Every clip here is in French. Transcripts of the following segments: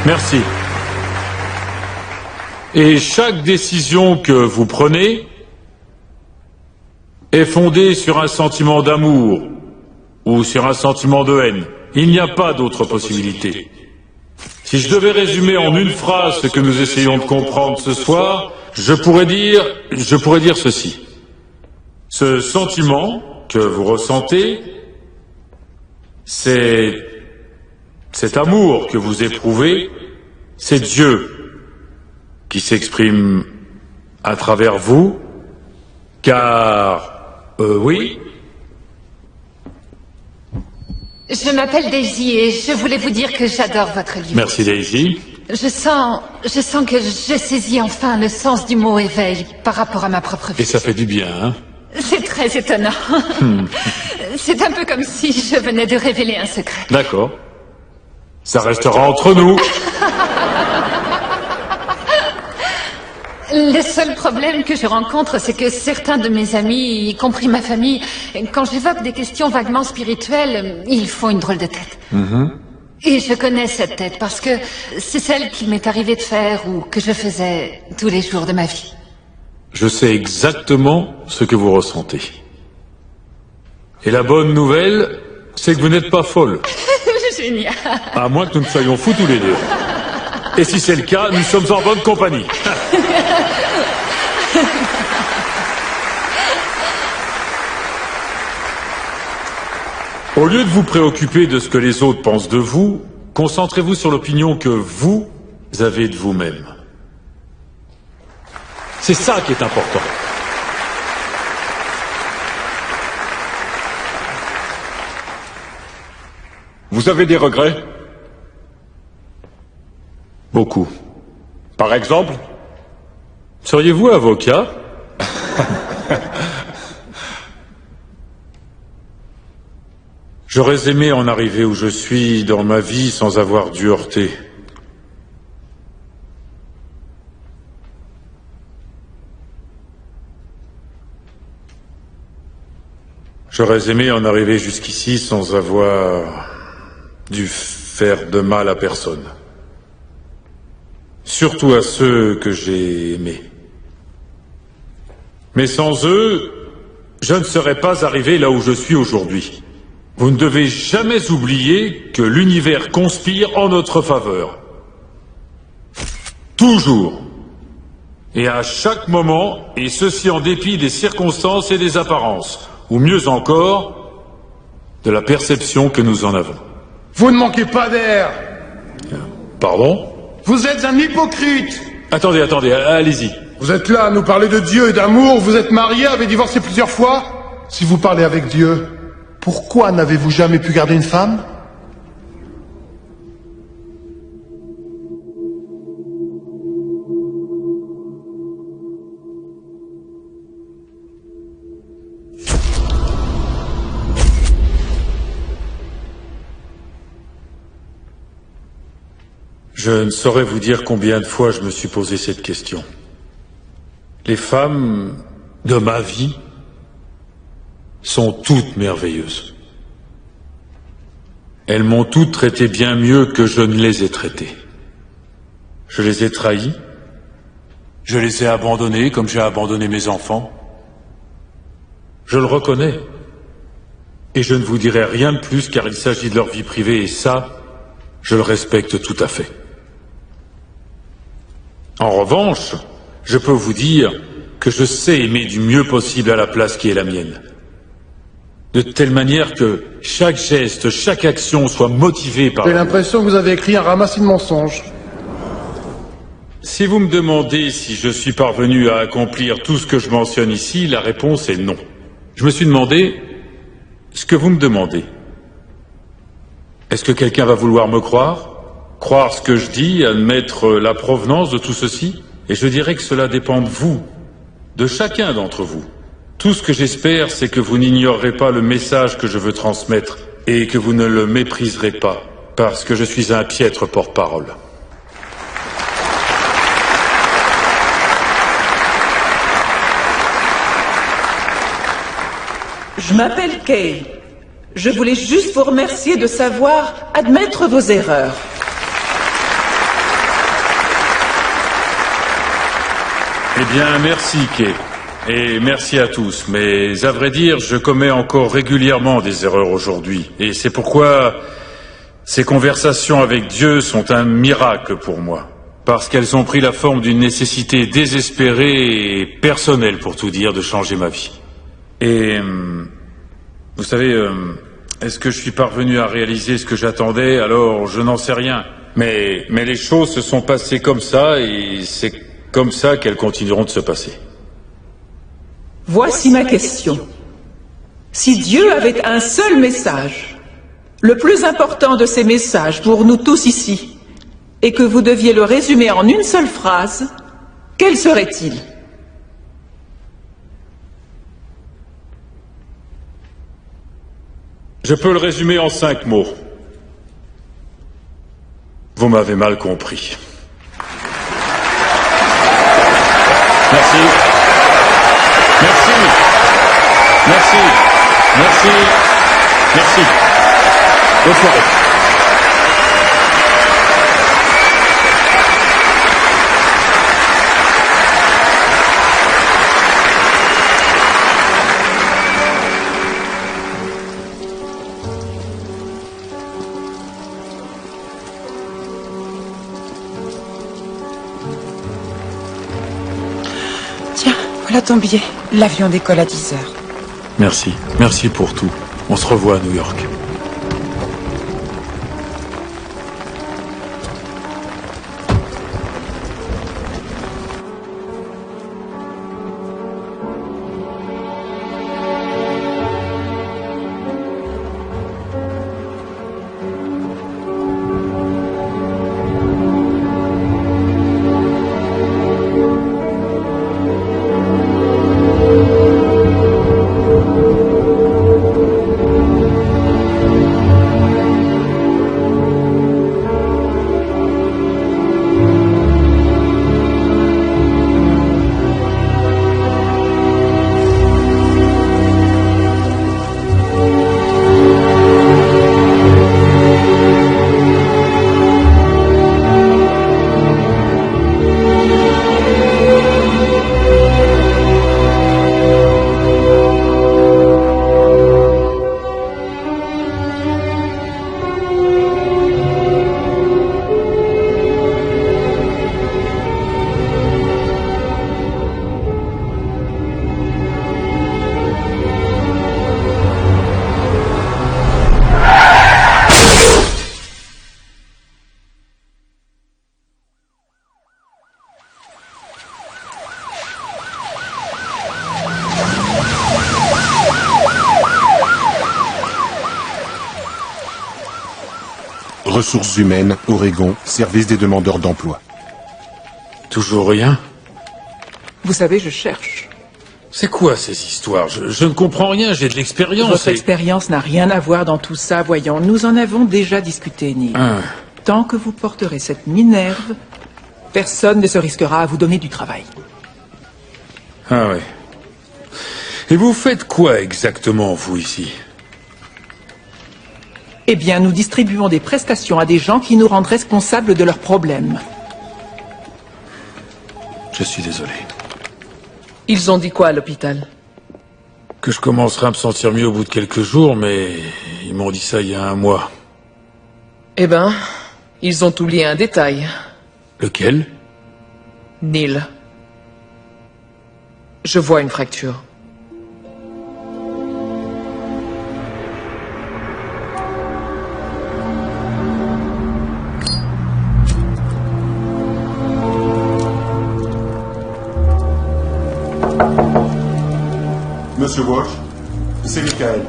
Merci. Et chaque décision que vous prenez est fondée sur un sentiment d'amour ou sur un sentiment de haine. Il n'y a pas d'autre possibilité. Si je devais résumer en une phrase ce que nous essayons de comprendre ce soir, je pourrais dire ceci. Ce sentiment que vous ressentez, cet amour que vous éprouvez, c'est Dieu qui s'exprime à travers vous, car, oui. Je m'appelle Daisy et je voulais vous dire que j'adore votre livre. Merci Daisy. Je sens que je saisis enfin le sens du mot éveil par rapport à ma propre vie. Et ça fait du bien, hein? C'est très étonnant. C'est un peu comme si je venais de révéler un secret. D'accord. Ça restera entre nous. Le seul problème que je rencontre, c'est que certains de mes amis, y compris ma famille, quand j'évoque des questions vaguement spirituelles, ils font une drôle de tête. Et je connais cette tête parce que c'est celle qu'il m'est arrivé de faire ou que je faisais tous les jours de ma vie. Je sais exactement ce que vous ressentez. Et la bonne nouvelle, c'est que vous n'êtes pas folle. Génial. À moins que nous ne soyons fous tous les deux. Et si c'est le cas, nous sommes en bonne compagnie. Au lieu de vous préoccuper de ce que les autres pensent de vous, concentrez-vous sur l'opinion que vous avez de vous-même. C'est ça qui est important. Vous avez des regrets? Beaucoup. Par exemple? Seriez-vous avocat? J'aurais aimé en arriver où je suis dans ma vie sans avoir dû heurter. J'aurais aimé en arriver jusqu'ici sans avoir dû faire de mal à personne. Surtout à ceux que j'ai aimés. Mais sans eux, je ne serais pas arrivé là où je suis aujourd'hui. Vous ne devez jamais oublier que l'univers conspire en notre faveur. Toujours. Et à chaque moment, et ceci en dépit des circonstances et des apparences, ou mieux encore, de la perception que nous en avons. Vous ne manquez pas d'air. Pardon? Vous êtes un hypocrite. Attendez, allez-y. Vous êtes là à nous parler de Dieu et d'amour, vous êtes marié, avez divorcé plusieurs fois. Si vous parlez avec Dieu, pourquoi n'avez-vous jamais pu garder une femme? Je ne saurais vous dire combien de fois je me suis posé cette question. Les femmes de ma vie sont toutes merveilleuses. Elles m'ont toutes traité bien mieux que je ne les ai traitées. Je les ai trahies. Je les ai abandonnées comme j'ai abandonné mes enfants. Je le reconnais. Et je ne vous dirai rien de plus car il s'agit de leur vie privée et ça, je le respecte tout à fait. En revanche, je peux vous dire que je sais aimer du mieux possible à la place qui est la mienne. De telle manière que chaque geste, chaque action soit motivée par... J'ai l'impression que vous avez écrit un ramassis de mensonges. Si vous me demandez si je suis parvenu à accomplir tout ce que je mentionne ici, la réponse est non. Je me suis demandé ce que vous me demandez. Est-ce que quelqu'un va vouloir me croire? Croire ce que je dis, admettre la provenance de tout ceci? Et je dirais que cela dépend de vous, de chacun d'entre vous. Tout ce que j'espère, c'est que vous n'ignorerez pas le message que je veux transmettre et que vous ne le mépriserez pas, parce que je suis un piètre porte-parole. Je m'appelle Kay. Je voulais juste vous remercier de savoir admettre vos erreurs. Eh bien, merci, Kay. Et merci à tous. Mais à vrai dire, je commets encore régulièrement des erreurs aujourd'hui. Et c'est pourquoi ces conversations avec Dieu sont un miracle pour moi. Parce qu'elles ont pris la forme d'une nécessité désespérée et personnelle, pour tout dire, de changer ma vie. Et vous savez, est-ce que je suis parvenu à réaliser ce que j'attendais? Alors, je n'en sais rien. Mais les choses se sont passées comme ça, et c'est comme ça qu'elles continueront de se passer. Voici ma question. Si Dieu avait un seul message, le plus important de ces messages pour nous tous ici, et que vous deviez le résumer en une seule phrase, quel serait-il? Je peux le résumer en 5 mots. Vous m'avez mal compris. Merci. Merci. Merci. Merci. Merci. Bonne soirée. Tiens, voilà ton billet. L'avion décolle à 10 heures. Merci. Merci pour tout. On se revoit à New York. Ressources humaines, Oregon, service des demandeurs d'emploi. Toujours rien? Vous savez, je cherche. C'est quoi ces histoires? Je ne comprends rien, j'ai de l'expérience. Votre expérience n'a rien à voir dans tout ça, voyons. Nous en avons déjà discuté, Neil. Tant que vous porterez cette Minerve, personne ne se risquera à vous donner du travail. Ah ouais. Et vous faites quoi exactement, vous, ici? Eh bien, nous distribuons des prestations à des gens qui nous rendent responsables de leurs problèmes. Je suis désolé. Ils ont dit quoi à l'hôpital? Que je commencerai à me sentir mieux au bout de quelques jours, mais ils m'ont dit ça il y a 1 mois. Eh ben, ils ont oublié un détail. Lequel? Neil. Je vois une fracture. Monsieur Walsh, c'est Michael.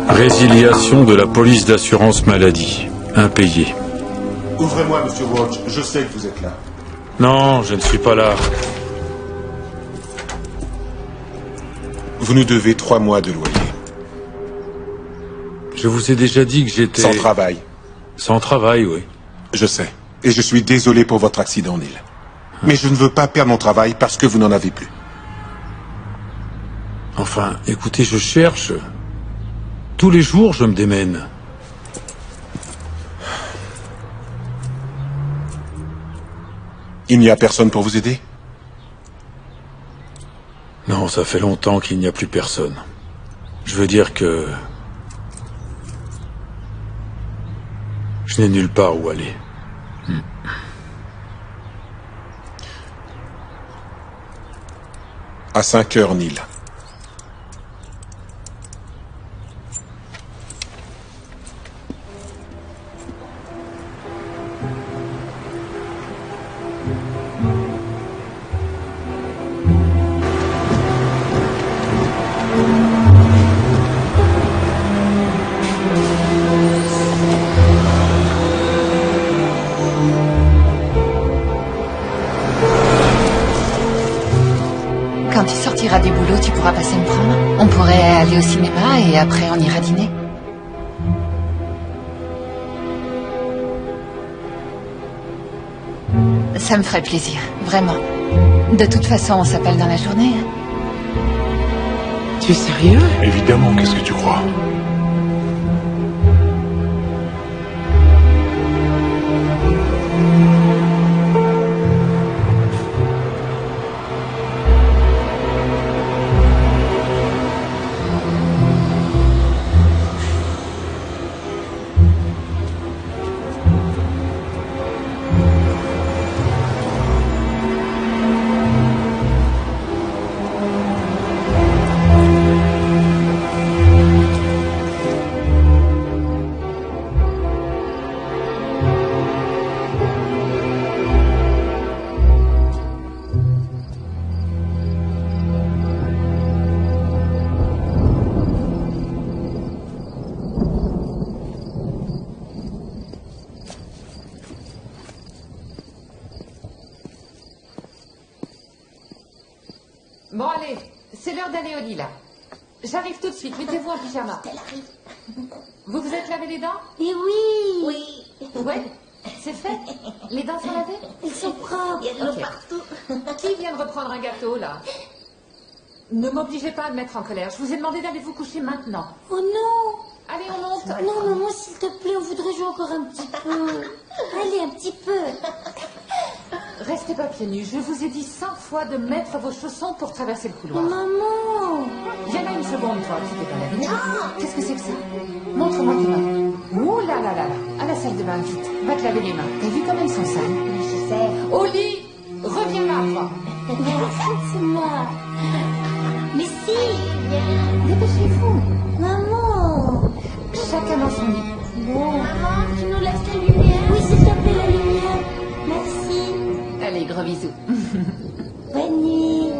Résiliation de la police d'assurance maladie. Impayé. Ouvrez-moi, monsieur Walsh, je sais que vous êtes là. Non, je ne suis pas là. Vous nous devez 3 mois de loyer. Je vous ai déjà dit que j'étais... Sans travail. Sans travail, oui. Je sais. Et je suis désolé pour votre accident, Neil. Mais je ne veux pas perdre mon travail parce que vous n'en avez plus. Enfin, écoutez, je cherche. Tous les jours, je me démène. Il n'y a personne pour vous aider? Bon, ça fait longtemps qu'il n'y a plus personne. Je veux dire que... je n'ai nulle part où aller. À 5 heures, Neil. Quand tu sortiras du boulot, tu pourras passer me prendre. On pourrait aller au cinéma et après on ira dîner. Ça me ferait plaisir, vraiment. De toute façon, on s'appelle dans la journée. Hein. Tu es sérieux? Évidemment, qu'est-ce que tu crois? Bon, allez, c'est l'heure d'aller au lit, là. J'arrive tout de suite, mettez-vous en pyjama. Vous vous êtes lavé les dents? Et oui. Oui. Ouais, c'est fait. Les dents sont lavées? Ils sont propres. Il y a de l'eau Ok. partout. Qui vient de reprendre un gâteau, là? Ne m'obligez pas à me mettre en colère. Je vous ai demandé d'aller vous coucher maintenant. Oh non. Allez, on monte. Non, maman, s'il te plaît, on voudrait jouer encore un petit peu. Allez, un petit peu. Restez pas pieds nus. Je vous ai dit 100 fois de mettre vos chaussons pour traverser le couloir. Maman. Viens là une seconde, toi. Tu t'es pas lavé. Qu'est-ce que c'est que ça? Montre-moi tes mains. Ouh là là là là. À la salle de bain, vite. Va te laver les mains. T'as vu comme elles sont sales? Je sais. Au lit. Reviens là, toi. C'est moi. Mais si. Dépêchez-vous. Maman. Chacun dans son lit. Bon. Maman, tu nous laisses la lumière? Oui, s'il te plaît, la lumière. Merci. Allez, gros bisous. Bonne nuit.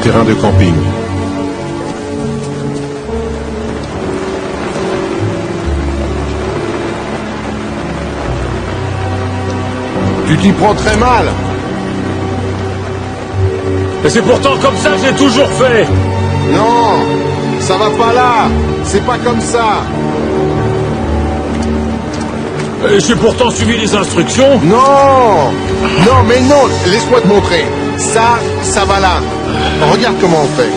Terrain de camping. Tu t'y prends très mal. Et c'est pourtant comme ça que j'ai toujours fait. Non, ça va pas là. C'est pas comme ça. Et j'ai pourtant suivi les instructions. Non, non, mais non. Laisse-moi te montrer. Ça va là. Regarde comment on fait.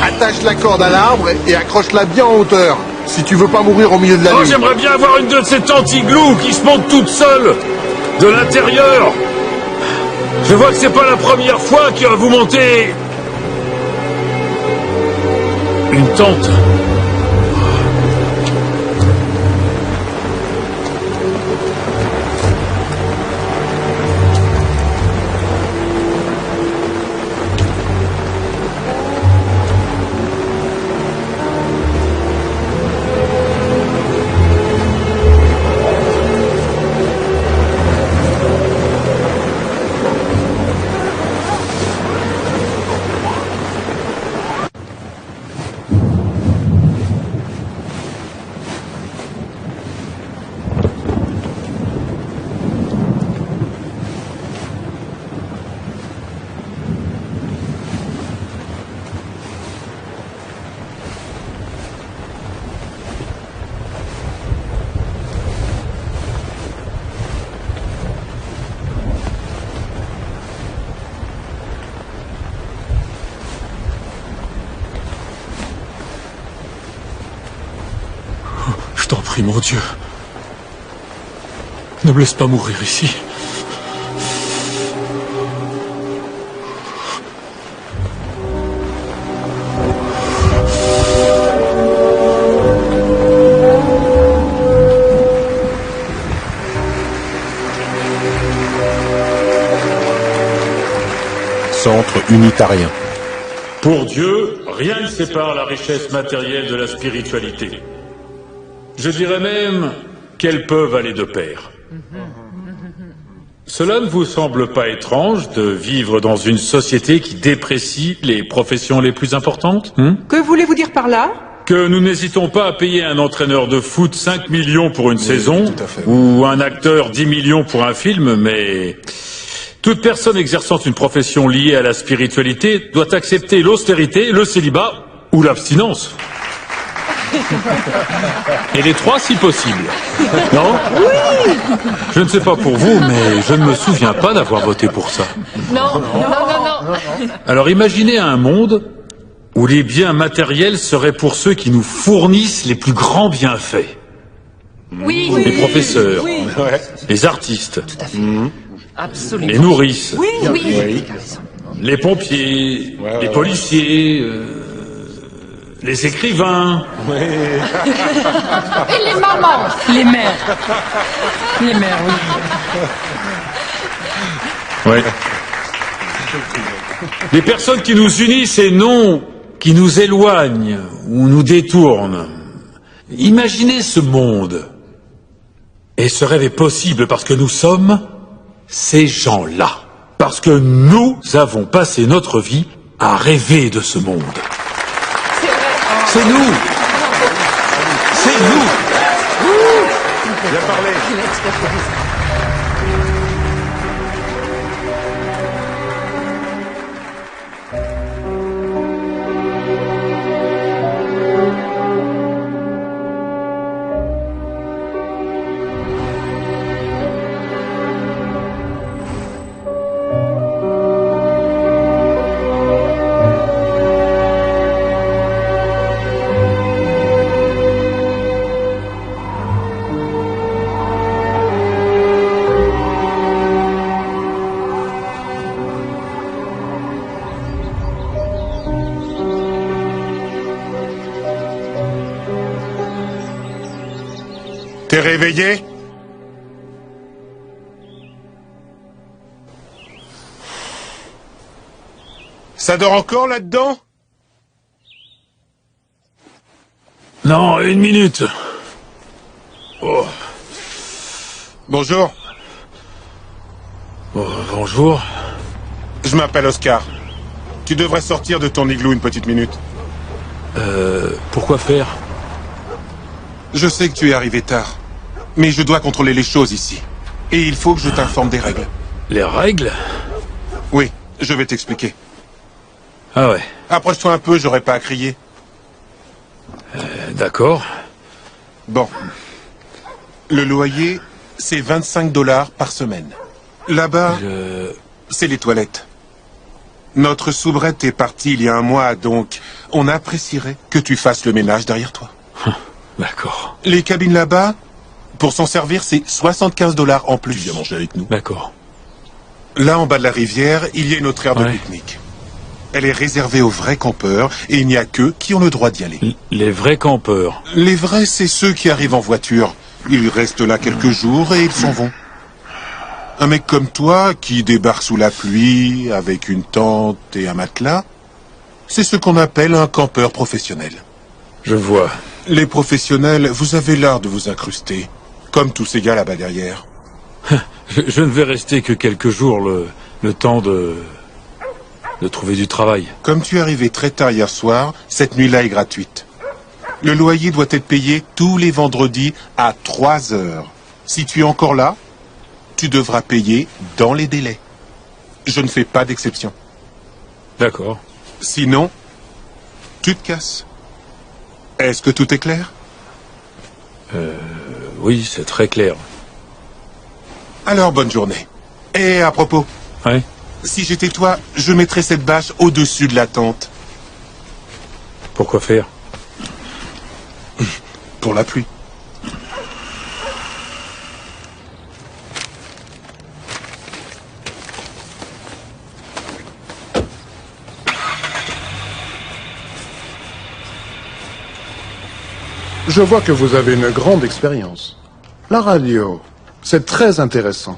Attache la corde à l'arbre et accroche-la bien en hauteur. Si tu veux pas mourir au milieu de la Oh, nuit. j'aimerais bien avoir une de ces tantigloues qui se monte toute seule de l'intérieur. Je vois que c'est pas la première fois que vous montez une tente. Je t'en prie, mon Dieu. Ne me laisse pas mourir ici. Centre unitarien. Pour Dieu, rien ne sépare la richesse matérielle de la spiritualité. Je dirais même qu'elles peuvent aller de pair. Cela ne vous semble pas étrange de vivre dans une société qui déprécie les professions les plus importantes Que voulez-vous dire par là? Que nous n'hésitons pas à payer un entraîneur de foot 5 millions pour une saison, tout à fait. ou un acteur 10 millions pour un film, mais toute personne exerçant une profession liée à la spiritualité doit accepter l'austérité, le célibat ou l'abstinence. Et les trois si possible. Non? Oui. Je ne sais pas pour vous, mais je ne me souviens pas d'avoir voté pour ça. Non, non, non, non. Alors imaginez un monde où les biens matériels seraient pour ceux qui nous fournissent les plus grands bienfaits. Oui, Les professeurs, Ouais. les artistes, absolument. les nourrices, Oui. les pompiers, Ouais, les ouais. policiers, les écrivains. Et les mamans. Les mères. Les mères, oui. Ouais. Les personnes qui nous unissent et non qui nous éloignent ou nous détournent. Imaginez ce monde. Et ce rêve est possible parce que nous sommes ces gens-là. Parce que nous avons passé notre vie à rêver de ce monde. C'est vrai. C'est nous. C'est nous. Bien parlé. T'es réveillé? Ça dort encore là-dedans? Non, une minute. Oh, Bonjour, bonjour. je m'appelle Oscar. Tu devrais sortir de ton igloo une petite minute. Pourquoi faire? Je sais que tu es arrivé tard, mais je dois contrôler les choses ici. Et il faut que je t'informe des règles. Les règles? Oui, je vais t'expliquer. Ah ouais, Approche-toi un peu, j'aurais pas à crier. d'accord. Bon. Le loyer, c'est 25 $ par semaine. Là-bas, c'est les toilettes. Notre soubrette est partie il y a un mois, donc on apprécierait que tu fasses le ménage derrière toi. D'accord. Les cabines là-bas, pour s'en servir, c'est 75 $ en plus. Tu viens manger avec nous? D'accord. Là, en bas de la rivière, il y a une autre aire de Ouais. pique-nique. Elle est réservée aux vrais campeurs, et il n'y a qu'eux qui ont le droit d'y aller. Les vrais campeurs. Les vrais, c'est ceux qui arrivent en voiture. Ils restent là quelques jours et ils s'en vont. Un mec comme toi, qui débarque sous la pluie, avec une tente et un matelas, c'est ce qu'on appelle un campeur professionnel. Je vois. Les professionnels, vous avez l'art de vous incruster, comme tous ces gars là-bas derrière. Je ne vais rester que quelques jours, le temps de trouver du travail. Comme tu es arrivé très tard hier soir, cette nuit-là est gratuite. Le loyer doit être payé tous les vendredis à 3 heures. Si tu es encore là, tu devras payer dans les délais. Je ne fais pas d'exception. D'accord. Sinon, tu te casses. Est-ce que tout est clair? Oui, c'est très clair. Alors, bonne journée. Et à propos, Ouais. si j'étais toi, je mettrais cette bâche au-dessus de la tente. Pourquoi faire? Pour la pluie. Je vois que vous avez une grande expérience. La radio, c'est très intéressant.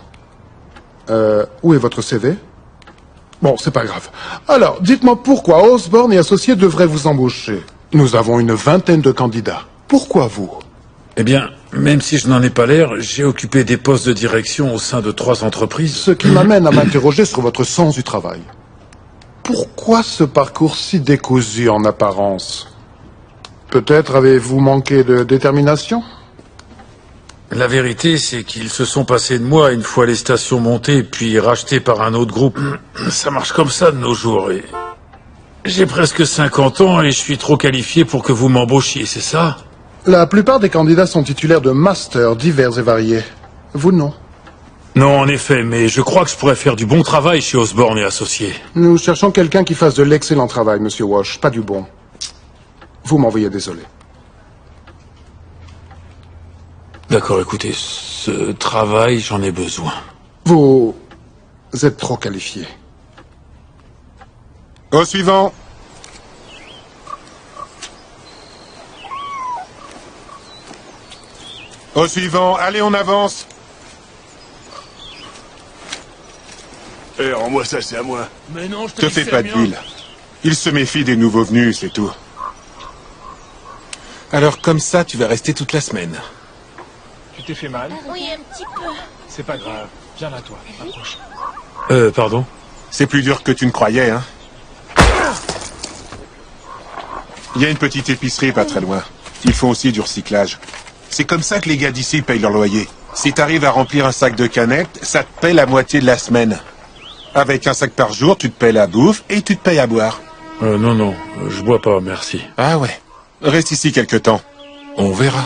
Où est votre CV? Bon, c'est pas grave. Alors, dites-moi pourquoi Osborne et Associés devraient vous embaucher. Nous avons une 20aine de candidats. Pourquoi vous? Eh bien, même si je n'en ai pas l'air, j'ai occupé des postes de direction au sein de 3 entreprises. Ce qui m'amène à m'interroger sur votre sens du travail. Pourquoi ce parcours si décousu en apparence? Peut-être avez-vous manqué de détermination? La vérité, c'est qu'ils se sont passés de moi une fois les stations montées, puis rachetées par un autre groupe. Ça marche comme ça de nos jours. Et j'ai presque 50 ans et je suis trop qualifié pour que vous m'embauchiez, c'est ça? La plupart des candidats sont titulaires de masters divers et variés. Vous non. Non, en effet, mais je crois que je pourrais faire du bon travail chez Osborne et Associés. Nous cherchons quelqu'un qui fasse de l'excellent travail, Monsieur Walsh, pas du bon. Vous m'envoyez désolé. D'accord, écoutez, ce travail, j'en ai besoin. Vous êtes trop qualifié. Au suivant. Au suivant. Allez, on avance. Eh, rends-moi ça, c'est à moi. Mais non, je Te fais pas de deal. Il se méfie des nouveaux venus, c'est tout. Alors comme ça, tu vas rester toute la semaine. Tu t'es fait mal? Oui, un petit peu. C'est pas grave. Viens là, toi. Approche. Pardon? C'est plus dur que tu ne croyais, hein. Il y a une petite épicerie pas très loin. Ils font aussi du recyclage. C'est comme ça que les gars d'ici payent leur loyer. Si t'arrives à remplir un sac de canettes, ça te paie la moitié de la semaine. Avec un sac par jour, tu te payes la bouffe et tu te payes à boire. Non, je bois pas, merci. Ah ouais. Reste ici quelque temps. On verra.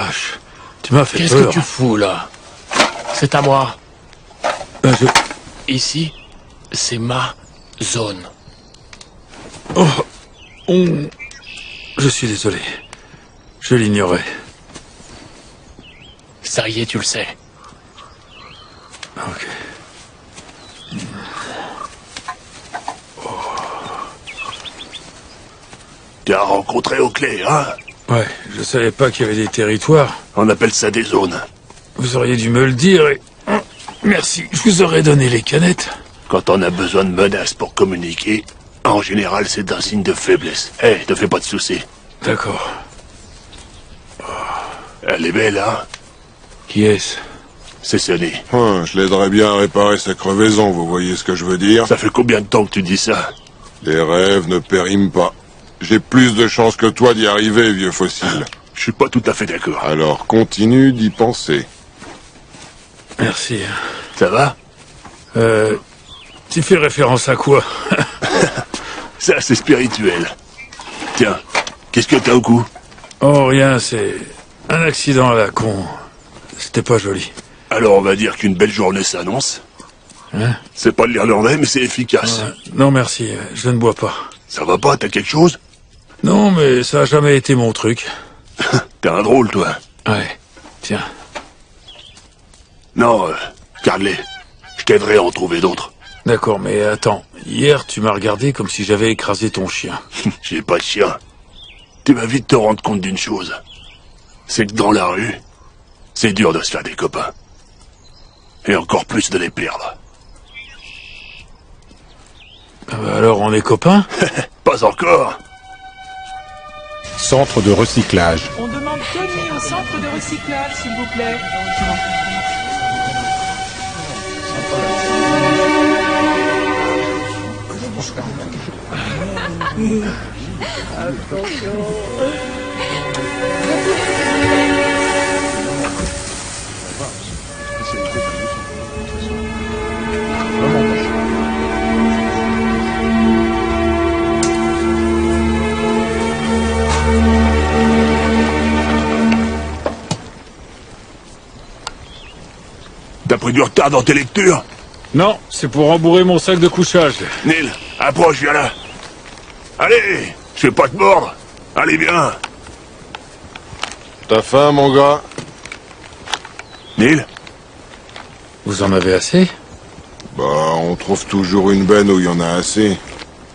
vache. Tu m'as fait Qu'est-ce peur. que tu fous, là? C'est à moi. Ici, c'est ma zone. Oh, Je suis désolé. Je l'ignorais. Ça y est, tu le sais. Ok. Tu as rencontré Oakley, hein? Ouais, je savais pas qu'il y avait des territoires. On appelle ça des zones. Vous auriez dû me le dire et... Merci, je vous aurais donné les canettes. Quand on a besoin de menaces pour communiquer, en général, c'est un signe de faiblesse. Hé, te fais pas de soucis. D'accord. Elle est belle, hein? Qui est-ce? C'est Sonny. Je l'aiderais bien à réparer sa crevaison, vous voyez ce que je veux dire? Ça fait combien de temps que tu dis ça? Les rêves ne périment pas. J'ai plus de chances que toi d'y arriver, vieux fossile. Je suis pas tout à fait d'accord. Alors continue d'y penser. Merci. Ça va? Tu fais référence à quoi? Ça, c'est spirituel. Tiens, qu'est-ce que t'as au cou? Oh, rien, c'est un accident à la con. C'était pas joli. Alors on va dire qu'une belle journée s'annonce. Hein? C'est pas de l'irlandais, mais c'est efficace. Non, merci, je ne bois pas. Ça va pas, t'as quelque chose? Non, mais ça a jamais été mon truc. T'es un drôle, toi. Ouais, tiens. Non, garde-les. Je t'aiderai à en trouver d'autres. D'accord, mais attends. Hier, tu m'as regardé comme si j'avais écrasé ton chien. J'ai pas de chien. Tu vas vite te rendre compte d'une chose. C'est que dans la rue, c'est dur de se faire des copains. Et encore plus de les perdre. Alors on est copains? Pas encore. Centre de recyclage. On demande Tony au centre de recyclage, s'il vous plaît. T'as pris du retard dans tes lectures? Non, c'est pour rembourrer mon sac de couchage. Neil, approche, viens là. Allez, je vais pas te mordre. Allez, viens. T'as faim, mon gars? Neil? Vous en avez assez? Bah, on trouve toujours une benne où il y en a assez.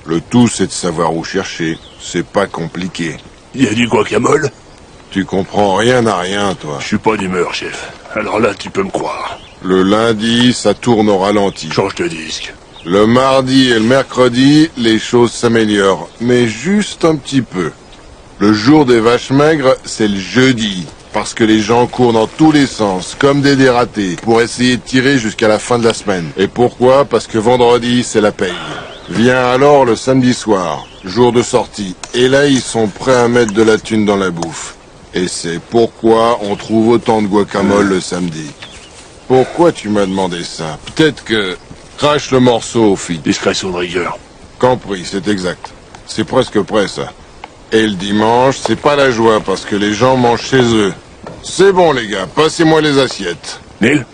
Le tout, c'est de savoir où chercher. C'est pas compliqué. Y a du guacamole? Tu comprends rien à rien, toi. Je suis pas d'humeur, chef. Alors là, tu peux me croire. Le lundi, ça tourne au ralenti. Change de disque. Le mardi et le mercredi, les choses s'améliorent, mais juste un petit peu. Le jour des vaches maigres, c'est le jeudi, parce que les gens courent dans tous les sens, comme des dératés, pour essayer de tirer jusqu'à la fin de la semaine. Et pourquoi? Parce que vendredi, c'est la paye. Vient alors le samedi soir, jour de sortie, et là, ils sont prêts à mettre de la thune dans la bouffe. Et c'est pourquoi on trouve autant de guacamole le samedi. Pourquoi tu m'as demandé ça? Peut-être que... Crache le morceau, fille. Discrétion de rigueur. Compris, c'est exact. C'est presque prêt, ça. Et le dimanche, c'est pas la joie, parce que les gens mangent chez eux. C'est bon, les gars, passez-moi les assiettes. Neil?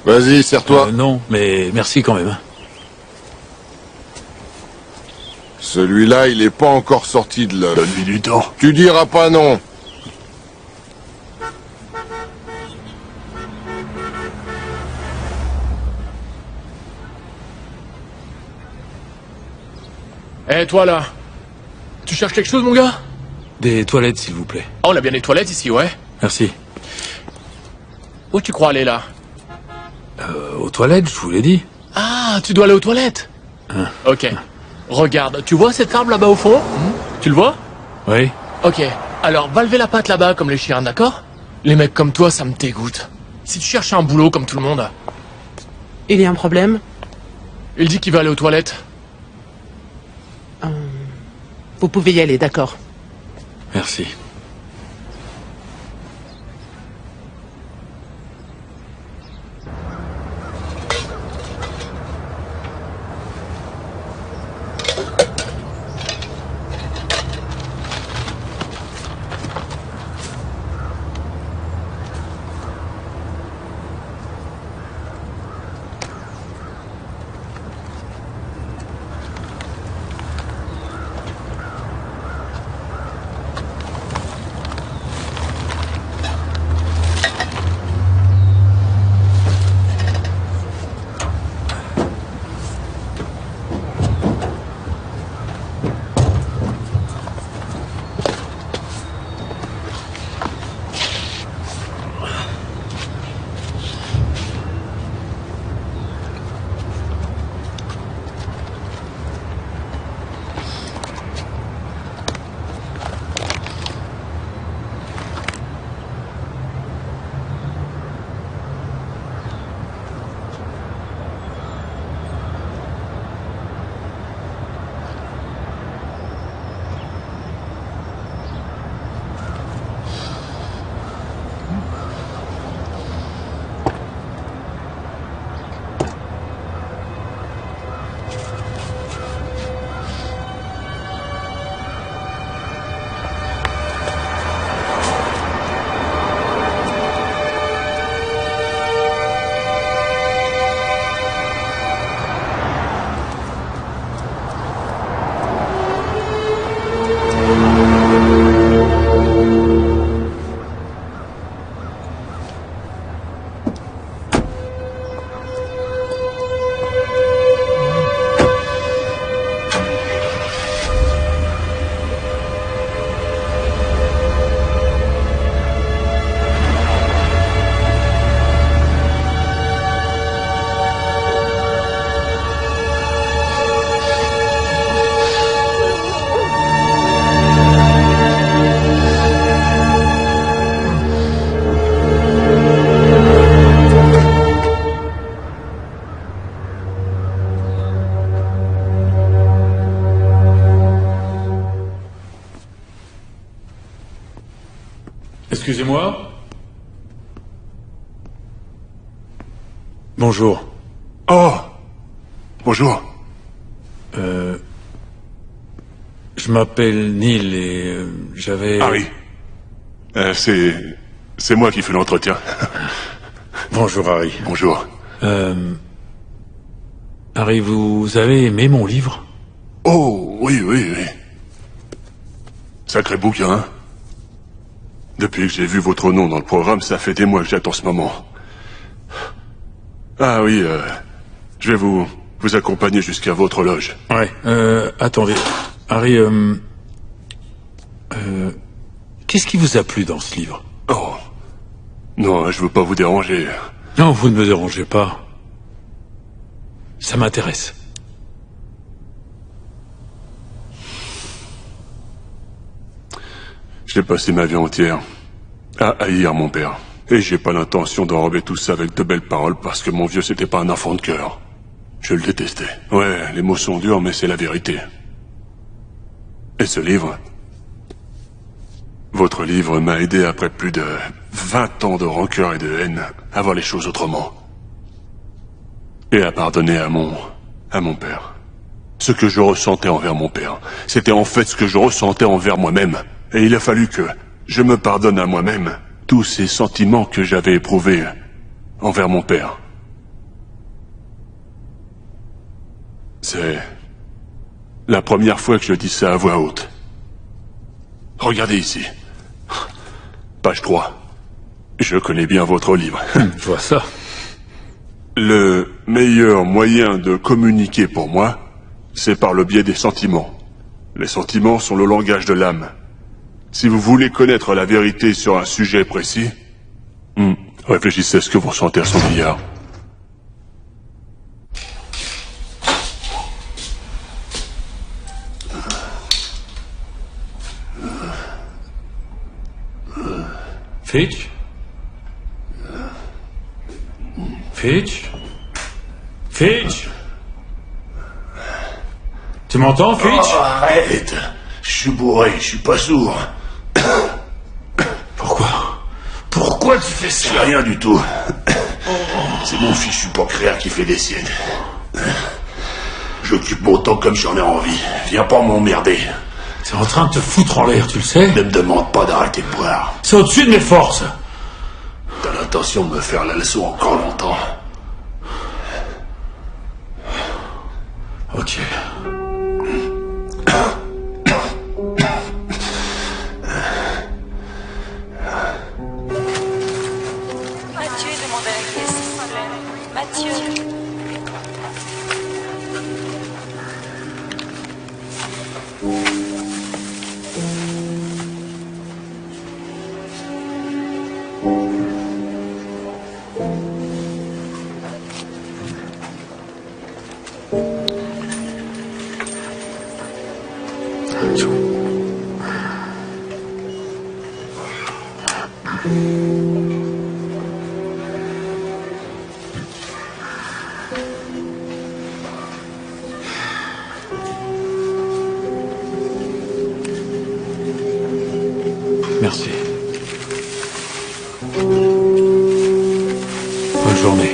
Vas-y, serre-toi. Non, mais merci quand même. Celui-là, il est pas encore sorti de l'œuf. Donne-lui du temps. Tu diras pas non. Eh, toi là, tu cherches quelque chose, mon gars? Des toilettes, s'il vous plaît. Oh, on a bien des toilettes ici, ouais. Merci. Où tu crois aller là? Aux toilettes, je vous l'ai dit. Ah, tu dois aller aux toilettes. Hein. Ok. Regarde, tu vois cet arbre là-bas au fond? Tu le vois? Oui. Ok. Alors, va lever la patte là-bas comme les chiens, d'accord? Les mecs comme toi, ça me dégoûte. Si tu cherches un boulot comme tout le monde... Il y a un problème? Il dit qu'il va aller aux toilettes. Vous pouvez y aller, d'accord. Merci. moi? Bonjour. Oh! Bonjour. Je m'appelle Neil et j'avais... Harry. C'est moi qui fais l'entretien. Bonjour, Harry. Bonjour. Harry, vous avez aimé mon livre? Oh, oui. Sacré bouquin, hein? Depuis que j'ai vu votre nom dans le programme, ça fait des mois que j'attends ce moment. Ah oui, je vais vous accompagner jusqu'à votre loge. Ouais, attendez. Harry, qu'est-ce qui vous a plu dans ce livre? Oh. Non, je veux pas vous déranger. Non, vous ne me dérangez pas. Ça m'intéresse. J'ai passé ma vie entière à haïr mon père. Et j'ai pas l'intention d'enrober tout ça avec de belles paroles parce que mon vieux c'était pas un enfant de cœur. Je le détestais. Ouais, les mots sont durs mais c'est la vérité. Et ce livre... Votre livre m'a aidé après plus de 20 ans de rancœur et de haine à voir les choses autrement. Et à pardonner à mon père. Ce que je ressentais envers mon père, c'était en fait ce que je ressentais envers moi-même. Et il a fallu que je me pardonne à moi-même tous ces sentiments que j'avais éprouvés envers mon père. C'est la première fois que je dis ça à voix haute. Regardez ici. Page 3. Je connais bien votre livre. Je vois ça. Le meilleur moyen de communiquer pour moi, c'est par le biais des sentiments. Les sentiments sont le langage de l'âme. Si vous voulez connaître la vérité sur un sujet précis, réfléchissez à ce que vous ressentez à son égard. Fitch? Fitch? Fitch? Tu m'entends, Fitch? Oh, arrête! Je suis bourré, je suis pas sourd. Pourquoi tu fais ça? C'est rien du tout. C'est mon fichu pancréas qui fait des siennes. J'occupe mon temps comme j'en ai envie. Viens pas m'emmerder. T'es en train de te foutre en l'air, tu le sais? Ne me demande pas d'arrêter de boire. C'est au-dessus de mes forces. T'as l'intention de me faire la leçon encore longtemps. Ok. Mathieu demande à la caisse, s'il vous plaît. Mathieu. Merci. Bonne journée.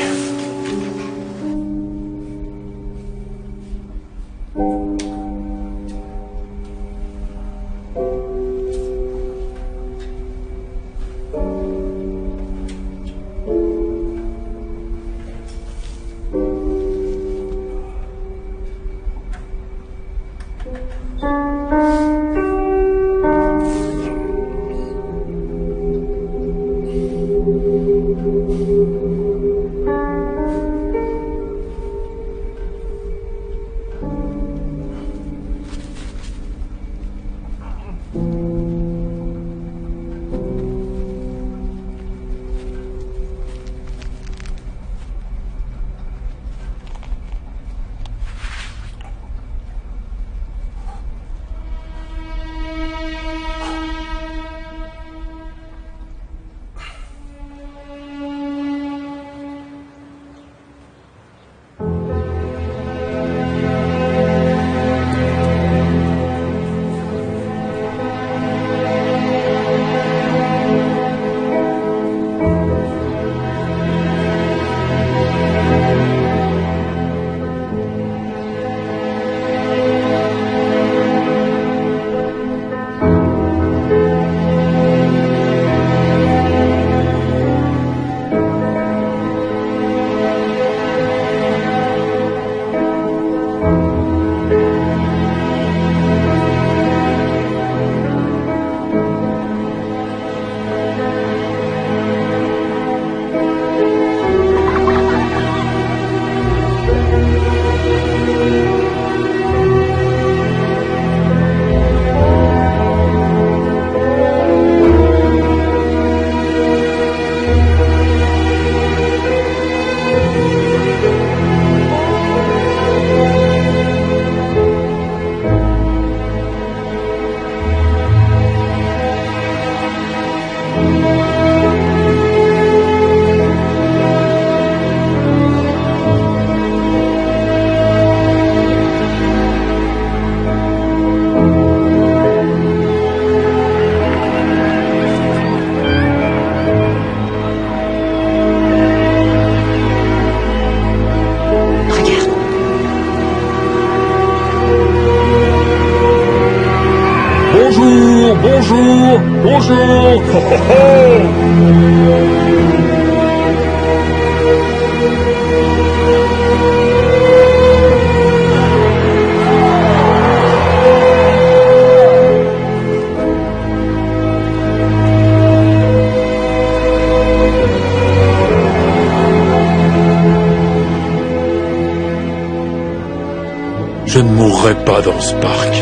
Bonjour. Bonjour. Ho, ho, ho. Je ne mourrai pas dans ce parc.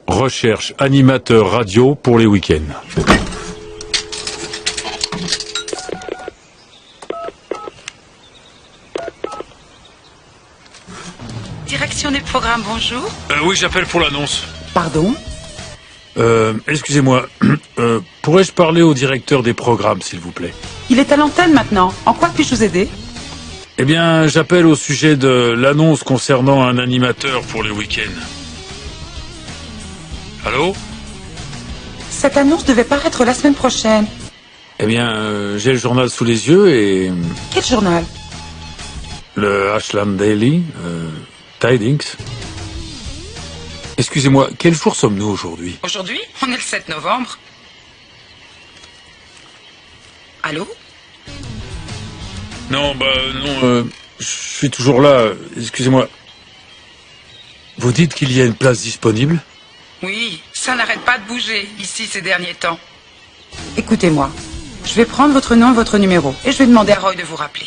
Recherche animateur radio pour les week-ends. Direction des programmes, bonjour. Oui, j'appelle pour l'annonce. Pardon? Excusez-moi, pourrais-je parler au directeur des programmes, s'il vous plaît? Il est à l'antenne maintenant. En quoi puis-je vous aider? Eh bien, j'appelle au sujet de l'annonce concernant un animateur pour les week-ends. Allô? Cette annonce devait paraître la semaine prochaine. Eh bien, j'ai le journal sous les yeux et... Quel journal? Le Ashland Daily, Tidings. Excusez-moi, quel jour sommes-nous aujourd'hui? Aujourd'hui, on est le 7 novembre. Allô? Non, je suis toujours là. Excusez-moi. Vous dites qu'il y a une place disponible? Oui, ça n'arrête pas de bouger ici ces derniers temps. Écoutez-moi, je vais prendre votre nom et votre numéro et je vais demander à Roy de vous rappeler.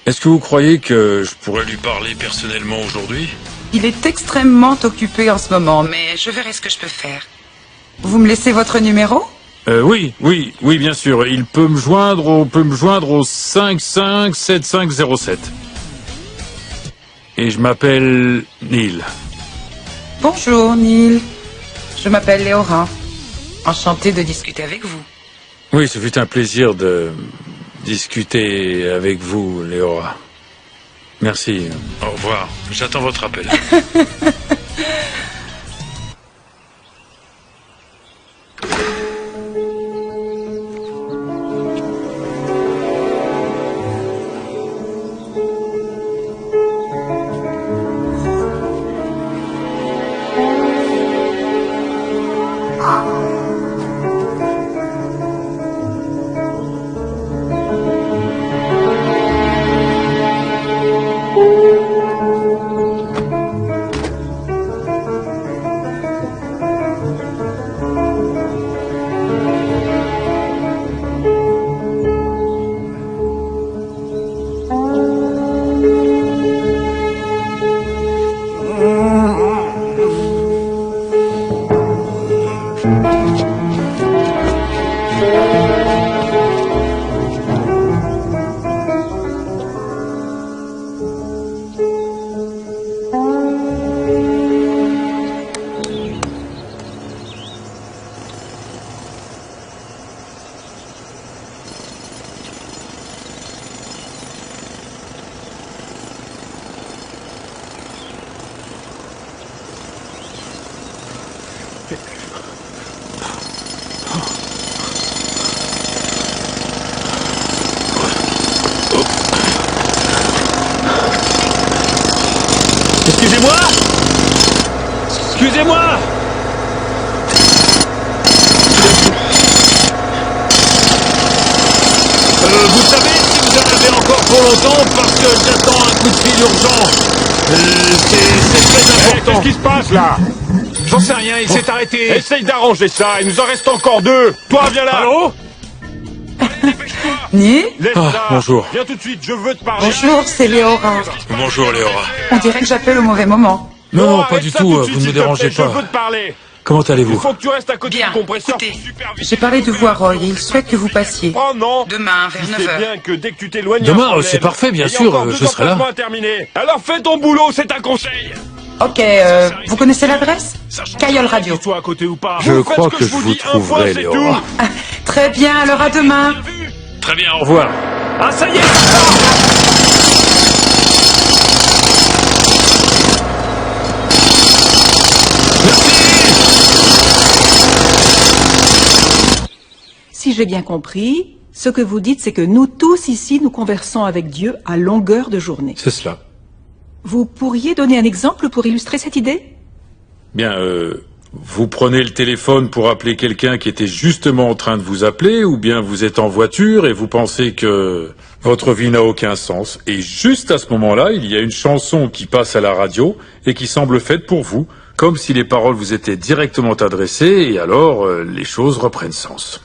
Est-ce que vous croyez que je pourrais lui parler personnellement aujourd'hui? Il est extrêmement occupé en ce moment, mais je verrai ce que je peux faire. Vous me laissez votre numéro? Oui, bien sûr. Il peut me joindre au 557507. Et je m'appelle Neil. Bonjour, Neil. Je m'appelle Léora. Enchantée de discuter avec vous. Oui, ce fut un plaisir de discuter avec vous, Léora. Merci. Au revoir. J'attends votre appel. Excusez-moi! Excusez-moi! Vous savez si vous en avez encore pour longtemps parce que j'attends un coup de fil urgent. C'est très important. Qu'est-ce qui se passe là? J'en sais rien, il s'est arrêté. Essaye d'arranger ça, il nous en reste encore 2. Toi, viens là. Allô? Ni? Laisse ça. Bonjour. Viens tout de suite, je veux te parler. Bonjour, c'est Léora. Bonjour Léora. On dirait que j'appelle au mauvais moment. Non, pas arrête du ça tout, de suite, vous ne me s'il te dérangez plaît, pas. Je veux te parler. Comment Il allez-vous? faut que tu restes à côté Bien, du compresseur écoutez, pour superviser. j'ai parlé de vous à Roy et il souhaite que vous passiez. Oh non. Demain, vers Tu 9 sais heures. bien que dès que tu t'éloignes... Demain, il y a un problème. c'est parfait, bien Il y a sûr, encore 2 je serai là. emplacements à terminer. Alors fais ton boulot, c'est un conseil. Ok, vous connaissez l'adresse? Caillol Radio. Toi à côté ou pas. Je Vous faites crois ce que je je vous vous dis, un point, trouverai, c'est Léora. tout. Très bien, alors à demain. Très bien, au revoir. Ah ça y est. Si j'ai bien compris, ce que vous dites, c'est que nous tous ici, nous conversons avec Dieu à longueur de journée. C'est cela. Vous pourriez donner un exemple pour illustrer cette idée? Bien, vous prenez le téléphone pour appeler quelqu'un qui était justement en train de vous appeler, ou bien vous êtes en voiture et vous pensez que votre vie n'a aucun sens. Et juste à ce moment-là, il y a une chanson qui passe à la radio et qui semble faite pour vous, comme si les paroles vous étaient directement adressées, et alors les choses reprennent sens.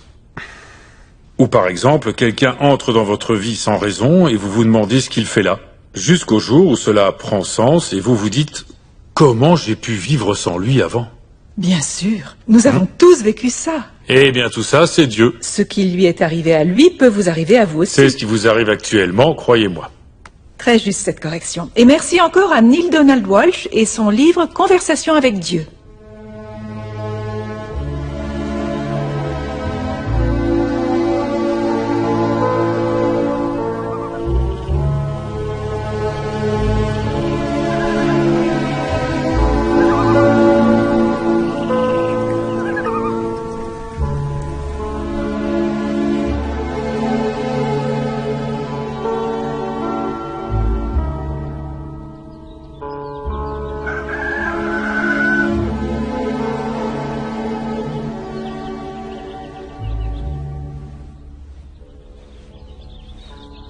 Ou par exemple, quelqu'un entre dans votre vie sans raison et vous vous demandez ce qu'il fait là. Jusqu'au jour où cela prend sens et vous vous dites « Comment j'ai pu vivre sans lui avant ?» Bien sûr, nous avons tous vécu ça. Eh bien tout ça, c'est Dieu. Ce qui lui est arrivé à lui peut vous arriver à vous aussi. C'est ce qui vous arrive actuellement, croyez-moi. Très juste cette correction. Et merci encore à Neil Donald Walsh et son livre Conversation avec Dieu.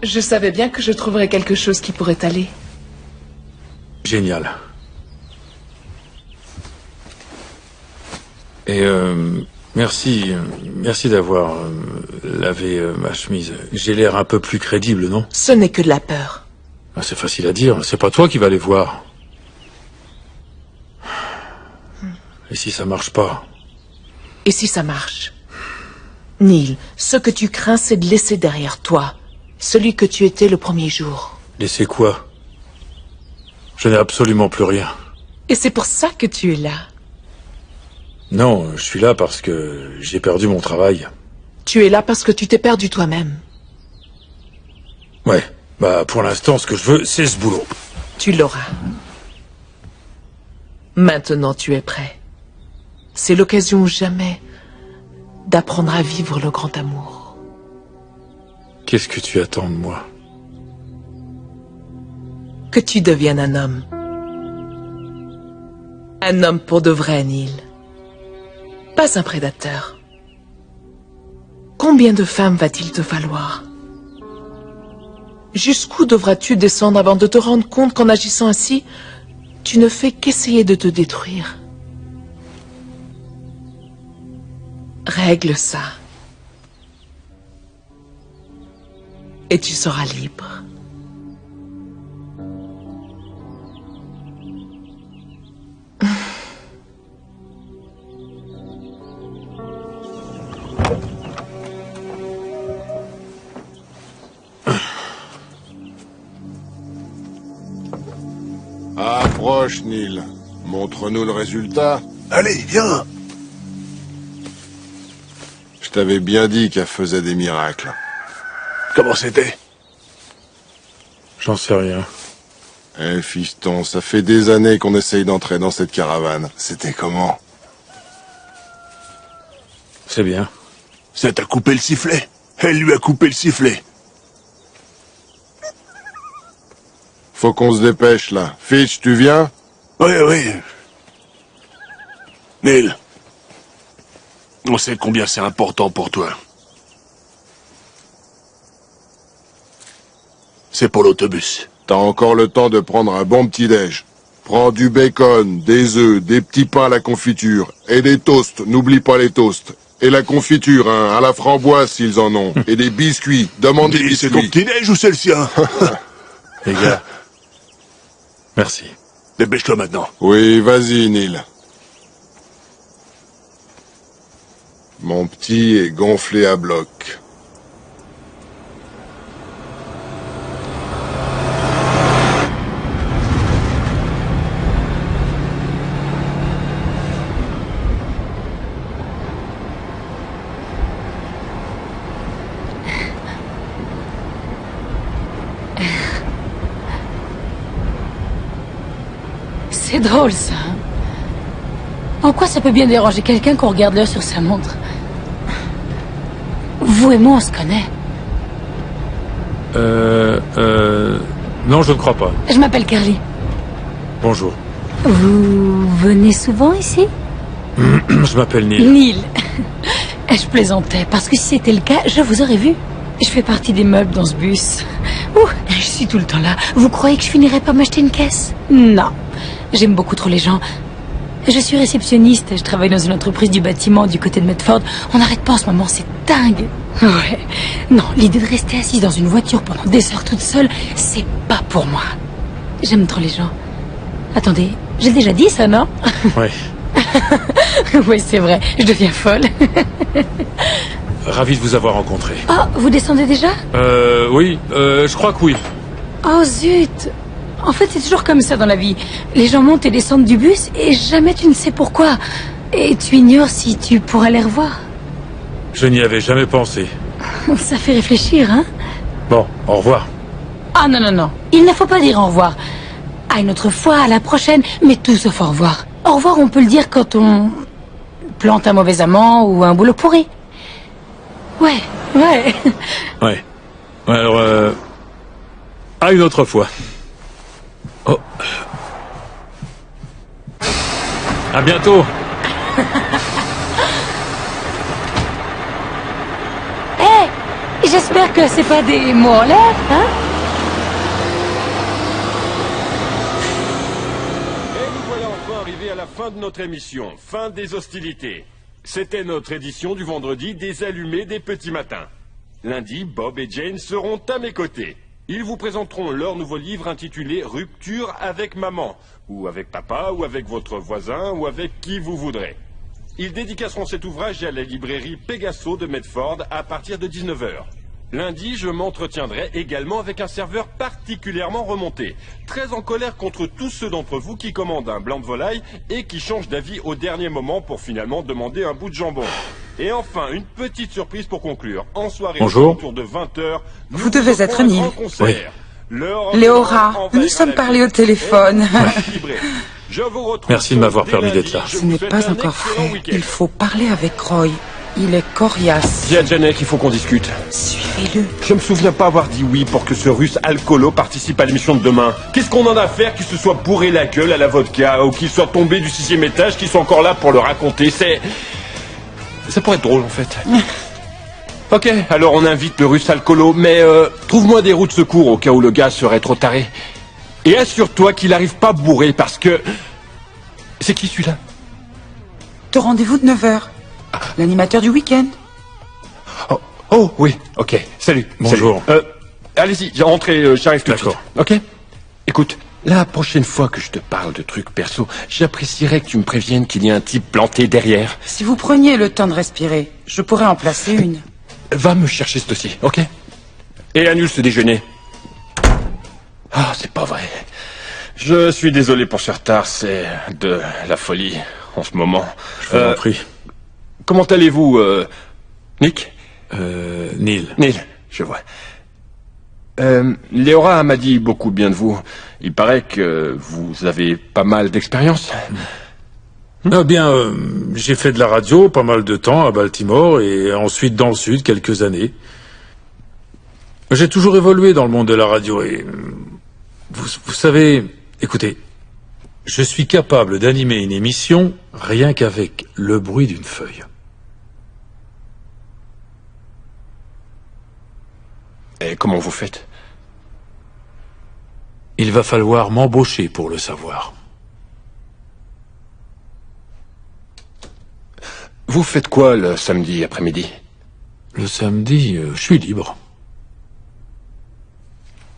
Je savais bien que je trouverais quelque chose qui pourrait aller. Génial. Et merci d'avoir lavé ma chemise. J'ai l'air un peu plus crédible, non? Ce n'est que de la peur. Ah, c'est facile à dire, c'est pas toi qui vas les voir. Et si ça marche pas? Et si ça marche? Neil, ce que tu crains, c'est de laisser derrière toi celui que tu étais le premier jour. Laissez quoi? Je n'ai absolument plus rien. Et c'est pour ça que tu es là. Non, je suis là parce que j'ai perdu mon travail. Tu es là parce que tu t'es perdu toi-même. Ouais, bah pour l'instant, ce que je veux, c'est ce boulot. Tu l'auras. Maintenant, tu es prêt. C'est l'occasion ou jamais d'apprendre à vivre le grand amour. Qu'est-ce que tu attends de moi? Que tu deviennes un homme. Un homme pour de vrai, Neil. Pas un prédateur. Combien de femmes va-t-il te falloir? Jusqu'où devras-tu descendre avant de te rendre compte qu'en agissant ainsi, tu ne fais qu'essayer de te détruire? Règle ça. Et tu seras libre. Approche, Neil. Montre-nous le résultat. Allez, viens. Je t'avais bien dit qu'elle faisait des miracles. Comment c'était? J'en sais rien. Eh, fiston, ça fait des années qu'on essaye d'entrer dans cette caravane. C'était comment? C'est bien. Ça t'a coupé le sifflet. Elle lui a coupé le sifflet. Faut qu'on se dépêche, là. Fitch, tu viens? Oui, oui. Neil, on sait combien c'est important pour toi. C'est pour l'autobus. T'as encore le temps de prendre un bon petit-déj. Prends du bacon, des œufs, des petits pains à la confiture, et des toasts, n'oublie pas les toasts. Et la confiture, hein, à la framboise s'ils en ont. Et des biscuits, demande des biscuits. C'est ton petit-déj ou c'est le sien? Les gars, merci. Dépêche-toi maintenant. Oui, vas-y, Neil. Mon petit est gonflé à bloc. C'est drôle, ça. Hein? En quoi ça peut bien déranger quelqu'un qu'on regarde l'heure sur sa montre? Vous et moi, on se connaît. Non, je ne crois pas. Je m'appelle Carly. Bonjour. Vous venez souvent ici? Je m'appelle Neil. Neil. Je plaisantais, parce que si c'était le cas, je vous aurais vu. Je fais partie des meubles dans ce bus. Ouh, je suis tout le temps là. Vous croyez que je finirais par m'acheter une caisse? Non. J'aime beaucoup trop les gens. Je suis réceptionniste. Je travaille dans une entreprise du bâtiment du côté de Medford. On n'arrête pas en ce moment, c'est dingue. Ouais. Non, l'idée de rester assise dans une voiture pendant des heures toute seule, c'est pas pour moi. J'aime trop les gens. Attendez, j'ai déjà dit ça, non? Oui. Oui, c'est vrai. Je deviens folle. Ravi de vous avoir rencontré. Oh, vous descendez déjà? Oui, je crois que oui. Oh, zut. En fait, c'est toujours comme ça dans la vie. Les gens montent et descendent du bus et jamais tu ne sais pourquoi. Et tu ignores si tu pourras les revoir. Je n'y avais jamais pensé. Ça fait réfléchir, hein? Bon, au revoir. Ah non, non, non. Il ne faut pas dire au revoir. À une autre fois, à la prochaine, mais tout sauf au revoir. Au revoir, on peut le dire quand on plante un mauvais amant ou un boulot pourri. Ouais, ouais. Ouais. Alors, à une autre fois. Oh. À bientôt. Hey, j'espère que c'est pas des mots en l'air, hein? Et nous voilà enfin arrivés à la fin de notre émission, fin des hostilités. C'était notre édition du vendredi des allumés des petits matins. Lundi, Bob et Jane seront à mes côtés. Ils vous présenteront leur nouveau livre intitulé « Rupture avec maman » ou avec papa, ou avec votre voisin, ou avec qui vous voudrez. Ils dédicaceront cet ouvrage à la librairie Pegaso de Medford à partir de 19h. Lundi, je m'entretiendrai également avec un serveur particulièrement remonté, très en colère contre tous ceux d'entre vous qui commandent un blanc de volaille et qui changent d'avis au dernier moment pour finalement demander un bout de jambon. Et enfin, une petite surprise pour conclure. En soirée, autour de 20h, vous devez être Neil. Oui. Léora, nous nous sommes parlé au téléphone. Merci de m'avoir permis d'être là. Ce n'est pas encore fait. Il faut parler avec Roy. Il est coriace. Dis à Janek qu'il faut qu'on discute. Suivez-le. Je me souviens pas avoir dit oui pour que ce russe alcoolo participe à l'émission de demain. Qu'est-ce qu'on en a à faire qu'il se soit bourré la gueule à la vodka ou qu'il soit tombé du 6e étage, qu'il soit encore là pour le raconter? Ça pourrait être drôle en fait. Ok, alors on invite le russe alcoolo, mais trouve-moi des roues de secours au cas où le gars serait trop taré. Et assure-toi qu'il arrive pas bourré parce que... C'est qui celui-là? Ton rendez-vous de 9h. L'animateur du week-end. Oh, oui, ok, salut. Bonjour. Salut. Allez-y, rentrez, j'arrive tout de suite. D'accord. Ok. Écoute, la prochaine fois que je te parle de trucs perso, j'apprécierais que tu me préviennes qu'il y a un type planté derrière. Si vous preniez le temps de respirer, je pourrais en placer une. Va me chercher ce dossier, ok? Et annule ce déjeuner. Ah, c'est pas vrai. Je suis désolé pour ce retard, c'est de la folie en ce moment. Je vous en prie. Comment allez-vous, Nick? Neil. Neil, je vois. Léora m'a dit beaucoup bien de vous. Il paraît que vous avez pas mal d'expérience. Eh bien, j'ai fait de la radio pas mal de temps à Baltimore et ensuite dans le sud quelques années. J'ai toujours évolué dans le monde de la radio et... Vous savez... Écoutez, je suis capable d'animer une émission rien qu'avec le bruit d'une feuille. Et comment vous faites? Il va falloir m'embaucher pour le savoir. Vous faites quoi le samedi après-midi? Le samedi, je suis libre.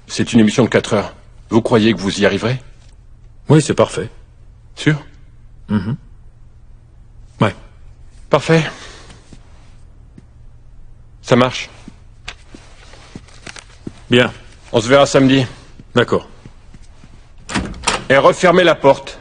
C'est une émission de 4 heures. Vous croyez que vous y arriverez? Oui, c'est parfait. Sûr? Ouais. Parfait. Ça marche. Bien. On se verra samedi. D'accord. Et refermez la porte.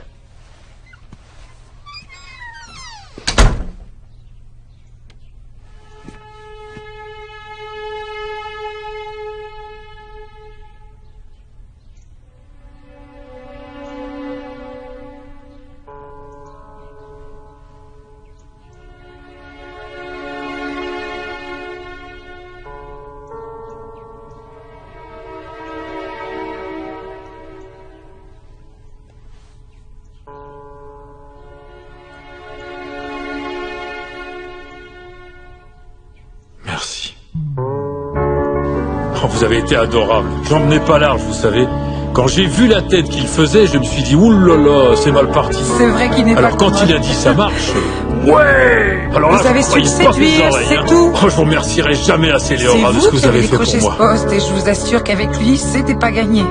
Merci. Oh, vous avez été adorable. J'en menais pas large, vous savez. Quand j'ai vu la tête qu'il faisait, je me suis dit, oulala, c'est mal parti. C'est vrai qu'il n'est pas Alors quand commode. il a dit ça marche, ouais. Alors là, Vous avez je su le croyais pas mes séduire, oreilles, c'est hein. tout. Oh, je vous remercierai jamais assez, C'est Léora, de ce vous que vous qui avez avez fait décroché pour ce moi. poste et je vous assure qu'avec lui, c'était pas gagné.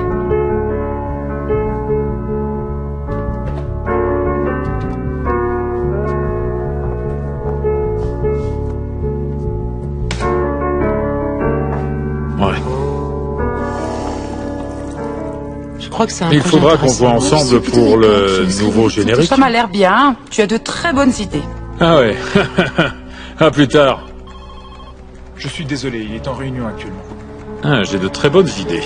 Ouais. Je crois que c'est un Il projet faudra qu'on intéressant. voit ensemble pour le nouveau générique. Ça m'a l'air bien. Tu as de très bonnes idées. Ah ouais. À plus tard. Je suis désolé, il est en réunion actuellement. Ah, j'ai de très bonnes idées.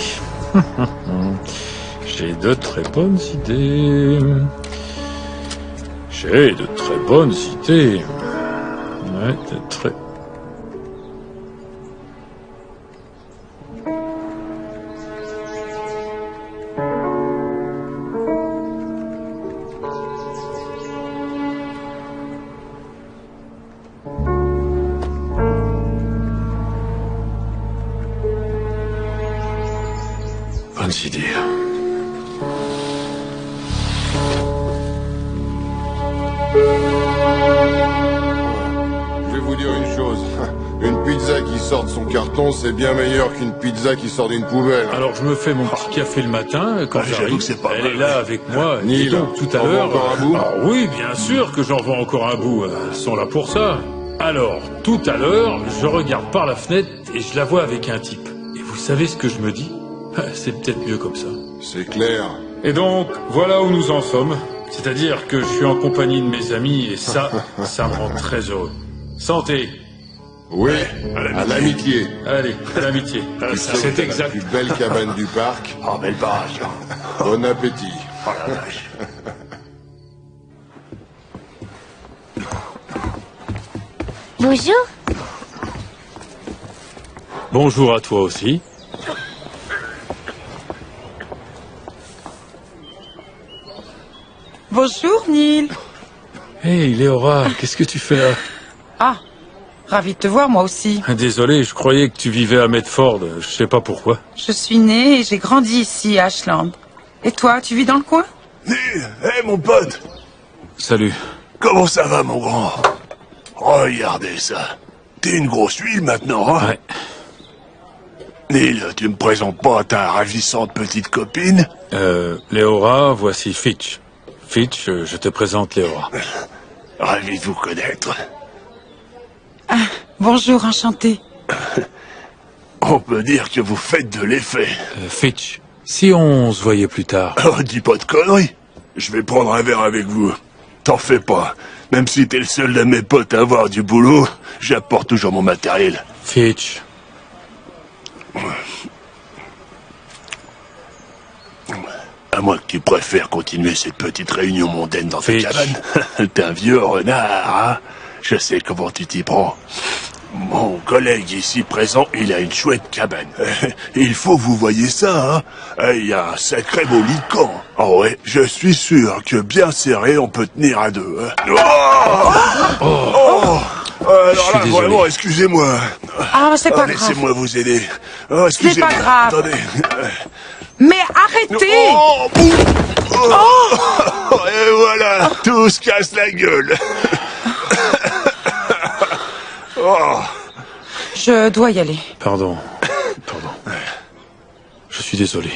J'ai de très bonnes idées. J'ai de très bonnes idées. Ouais, de très... bonnes idées. Je vais vous dire une chose. Une pizza qui sort de son carton, c'est bien meilleur qu'une pizza qui sort d'une poubelle. Alors je me fais mon petit café le matin quand j'avoue j'arrive. que c'est pas Elle mal, est là ouais. avec moi. Et Neil, donc tout à t'en veux l'heure. encore un bout Oui, bien sûr que j'en veux encore un bout. Elles sont là pour ça. Alors, tout à l'heure, je regarde par la fenêtre et je la vois avec un type. Et vous savez ce que je me dis? C'est peut-être mieux comme ça. C'est clair. Et donc, voilà où nous en sommes. C'est-à-dire que je suis en compagnie de mes amis et ça, ça me rend très heureux. Santé. Oui, à l'amitié. Allez, à l'amitié. Tu sais que C'est t'as exact. la plus belle cabane du parc. Oh, belle barrage. Bon appétit. Oh la vache. Bonjour. Bonjour à toi aussi. Bonjour, Neil. Hey, Léora, qu'est-ce que tu fais là? Ah, ravi de te voir, moi aussi. Désolé, je croyais que tu vivais à Medford. Je sais pas pourquoi. Je suis née et j'ai grandi ici, à Ashland. Et toi, tu vis dans le coin? Neil, hé mon pote. Salut. Comment ça va mon grand? Regardez ça. T'es une grosse huile maintenant, hein? Ouais. Neil, tu me présentes pas ta ravissante petite copine? Léora, voici Fitch. Fitch, je te présente Léora. Ravi de vous connaître. Ah, bonjour, enchanté. On peut dire que vous faites de l'effet. Fitch, si on se voyait plus tard. Oh, dis pas de conneries. Je vais prendre un verre avec vous. T'en fais pas. Même si t'es le seul de mes potes à avoir du boulot, j'apporte toujours mon matériel. Fitch. moins que tu préfères continuer cette petite réunion mondaine dans ta Fitch. cabane. T'es un vieux renard, hein? Je sais comment tu t'y prends. Mon collègue ici présent, il a une chouette cabane. Il faut que vous voyez ça, hein? Il y a un sacré beau lit de camp. Oh ouais, je suis sûr que bien serré, on peut tenir à deux. Hein? Alors là, vraiment, excusez-moi. Ah, c'est pas grave. Laissez-moi vous aider. Oh, C'est excusez-moi. pas grave. Attendez. Mais arrêtez! Et voilà, tout se casse la gueule. Je dois y aller. Pardon. Je suis désolé.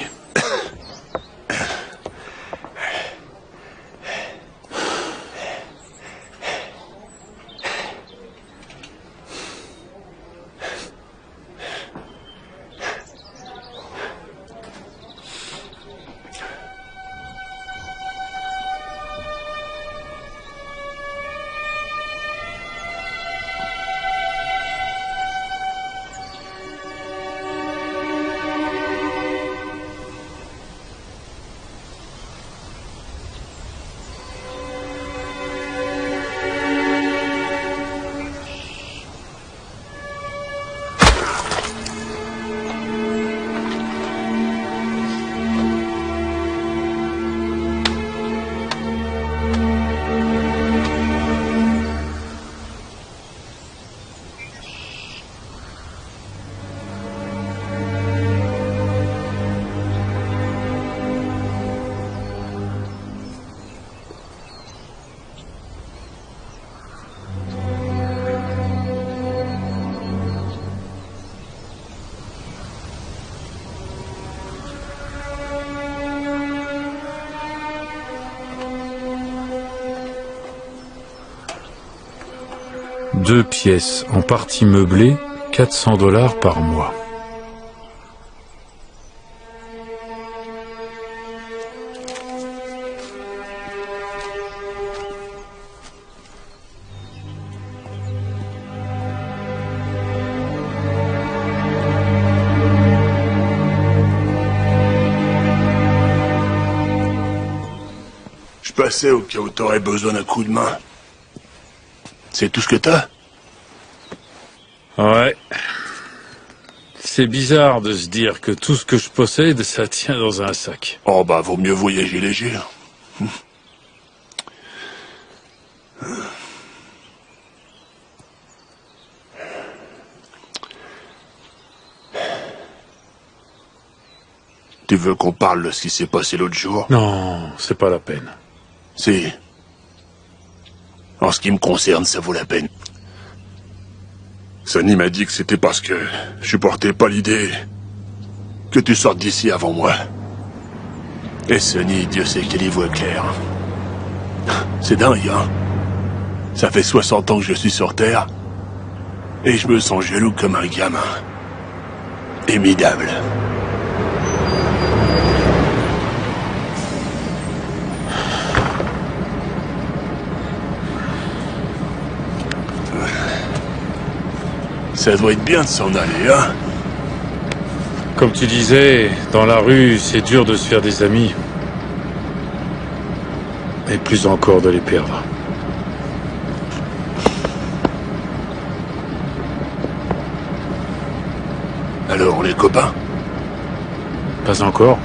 Deux pièces en partie meublée, $400 par mois. Je passais au cas où t'aurais besoin d'un coup de main. C'est tout ce que t'as? Ouais. C'est bizarre de se dire que tout ce que je possède, ça tient dans un sac. Oh bah, vaut mieux voyager léger. Tu veux qu'on parle de ce qui s'est passé l'autre jour? Non, c'est pas la peine. Si. En ce qui me concerne, ça vaut la peine. Sonny m'a dit que c'était parce que je supportais pas l'idée que tu sortes d'ici avant moi. Et Sonny, Dieu sait qu'elle y voit clair. C'est dingue, hein? Ça fait 60 ans que je suis sur Terre, et je me sens jaloux comme un gamin. Émidable. Ça doit être bien de s'en aller, hein? Comme tu disais, dans la rue, c'est dur de se faire des amis. Et plus encore de les perdre. Alors, on est copains? Pas encore.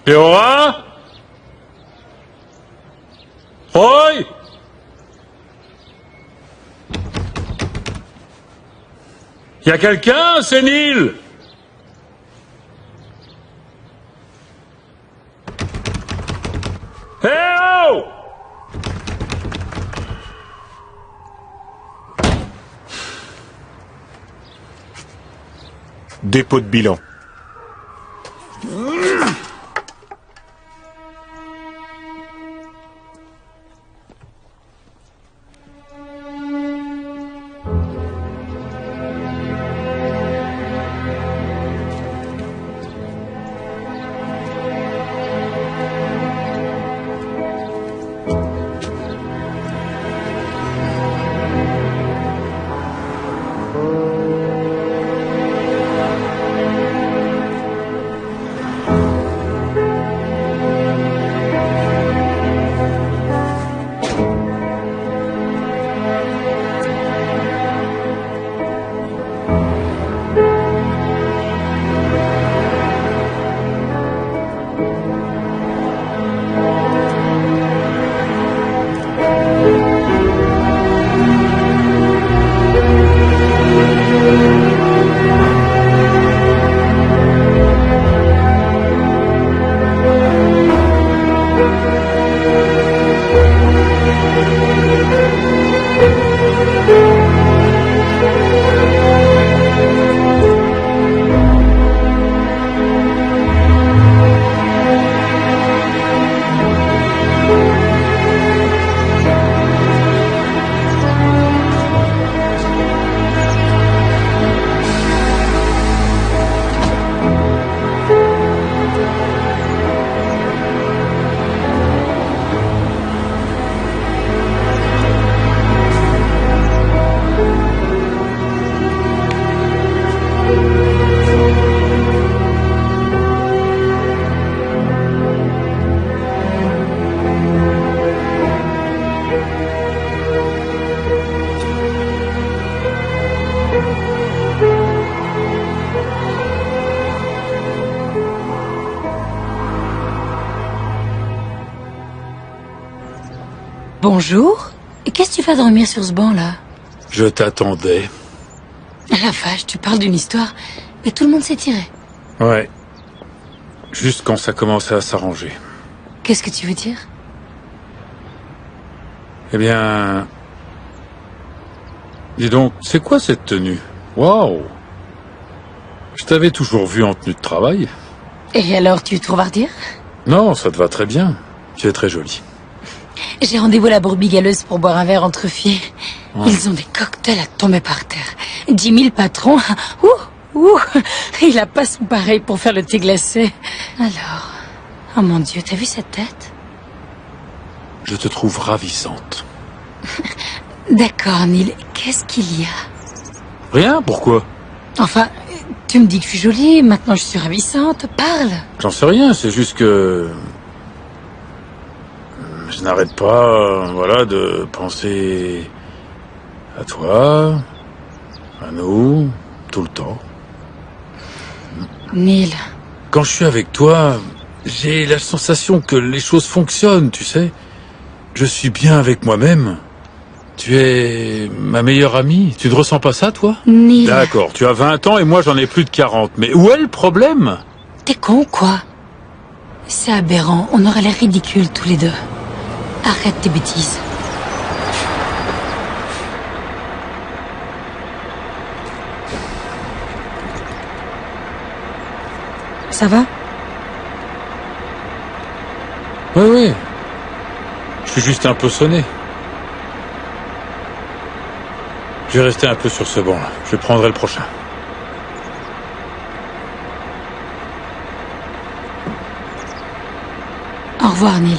Léora? Roy? Y a quelqu'un? C'est Neil! Hé oh! Dépôt de bilan. Bonjour. Qu'est-ce que tu vas dormir sur ce banc-là? Je t'attendais. La vache, tu parles d'une histoire, mais tout le monde s'est tiré. Ouais. Juste quand ça commençait à s'arranger. Qu'est-ce que tu veux dire? Eh bien... Dis donc, c'est quoi cette tenue? Waouh! Je t'avais toujours vu en tenue de travail. Et alors, tu trouves à redire? Non, ça te va très bien. Tu es très jolie. J'ai rendez-vous à la brebis galeuse pour boire un verre entre filles. Ouais. Ils ont des cocktails à tomber par terre. 10 000 patrons. Ouh, il a pas son pareil pour faire le thé glacé. Alors, oh mon Dieu, t'as vu cette tête? Je te trouve ravissante. D'accord, Neil, qu'est-ce qu'il y a? Rien, pourquoi? Enfin, tu me dis que je suis jolie, maintenant je suis ravissante, parle. J'en sais rien, c'est juste que... Je n'arrête pas, voilà, de penser à toi, à nous, tout le temps. Neil. Quand je suis avec toi, j'ai la sensation que les choses fonctionnent, tu sais. Je suis bien avec moi-même. Tu es ma meilleure amie. Tu ne ressens pas ça, toi? Neil. D'accord, tu as 20 ans et moi j'en ai plus de 40. Mais où est le problème? T'es con ou quoi? C'est aberrant, on aurait l'air ridicules tous les deux. Arrête tes bêtises. Ça va? Oui. Je suis juste un peu sonné. Je vais rester un peu sur ce banc-là. Je prendrai le prochain. Au revoir, Neil.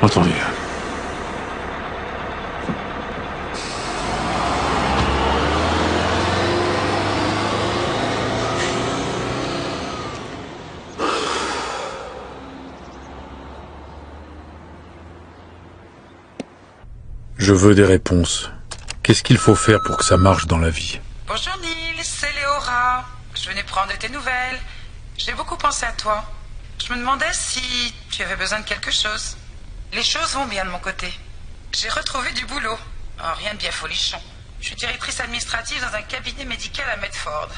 Entendu. Je veux des réponses. Qu'est-ce qu'il faut faire pour que ça marche dans la vie? Bonjour Neil, c'est Léora. Je venais prendre de tes nouvelles. J'ai beaucoup pensé à toi. Je me demandais si tu avais besoin de quelque chose. Les choses vont bien de mon côté. J'ai retrouvé du boulot. Oh, rien de bien folichon. Je suis directrice administrative dans un cabinet médical à Medford.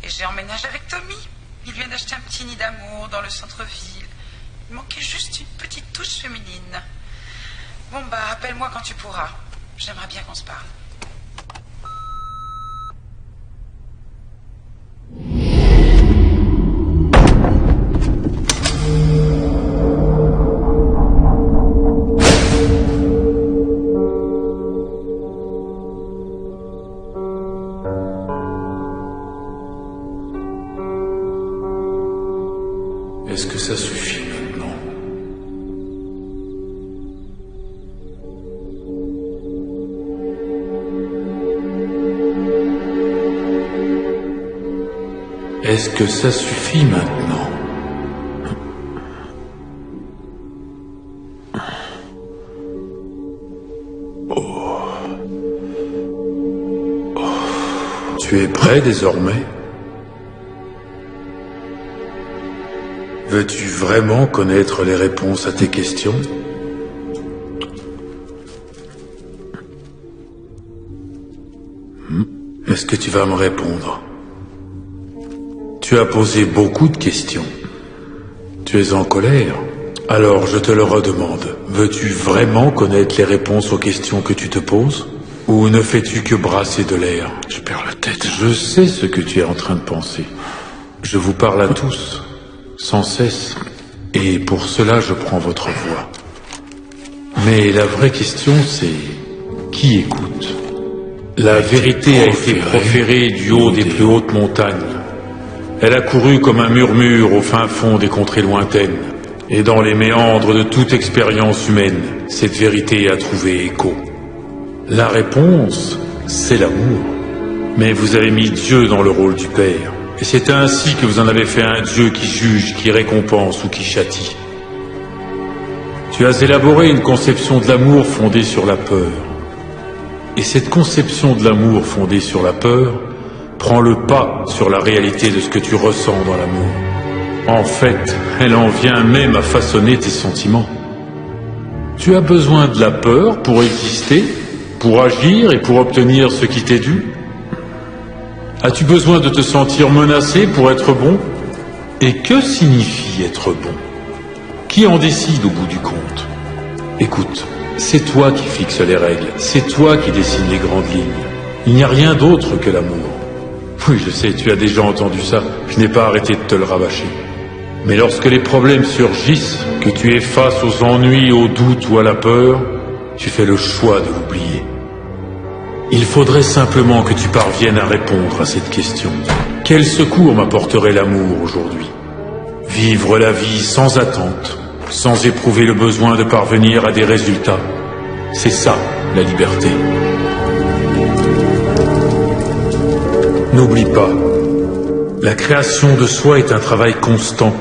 Et j'ai emménagé avec Tommy. Il vient d'acheter un petit nid d'amour dans le centre-ville. Il manquait juste une petite touche féminine. Bon bah, appelle-moi quand tu pourras. J'aimerais bien qu'on se parle. Est-ce que ça suffit maintenant? Est-ce que ça suffit maintenant? Tu es prêt désormais? Veux-tu vraiment connaître les réponses à tes questions? Est-ce que tu vas me répondre? Tu as posé beaucoup de questions. Tu es en colère? Alors je te le redemande. Veux-tu vraiment connaître les réponses aux questions que tu te poses? Ou ne fais-tu que brasser de l'air? Je perds la tête. Je sais ce que tu es en train de penser. Je vous parle à tous, sans cesse, et pour cela je prends votre voix. Mais la vraie question c'est, qui écoute? La vérité a été proférée du haut des plus hautes montagnes. Elle a couru comme un murmure au fin fond des contrées lointaines. Et dans les méandres de toute expérience humaine, cette vérité a trouvé écho. La réponse, c'est l'amour. Mais vous avez mis Dieu dans le rôle du Père. Et c'est ainsi que vous en avez fait un Dieu qui juge, qui récompense ou qui châtie. Tu as élaboré une conception de l'amour fondée sur la peur. Et cette conception de l'amour fondée sur la peur prend le pas sur la réalité de ce que tu ressens dans l'amour. En fait, elle en vient même à façonner tes sentiments. Tu as besoin de la peur pour exister, pour agir et pour obtenir ce qui t'est dû? As-tu besoin de te sentir menacé pour être bon? Et que signifie être bon? Qui en décide au bout du compte? Écoute, c'est toi qui fixes les règles, c'est toi qui dessines les grandes lignes. Il n'y a rien d'autre que l'amour. Oui, je sais, tu as déjà entendu ça, je n'ai pas arrêté de te le rabâcher. Mais lorsque les problèmes surgissent, que tu es face aux ennuis, aux doutes ou à la peur, tu fais le choix de l'oublier. Il faudrait simplement que tu parviennes à répondre à cette question. Quel secours m'apporterait l'amour aujourd'hui? Vivre la vie sans attente, sans éprouver le besoin de parvenir à des résultats. C'est ça, la liberté. N'oublie pas, la création de soi est un travail constant.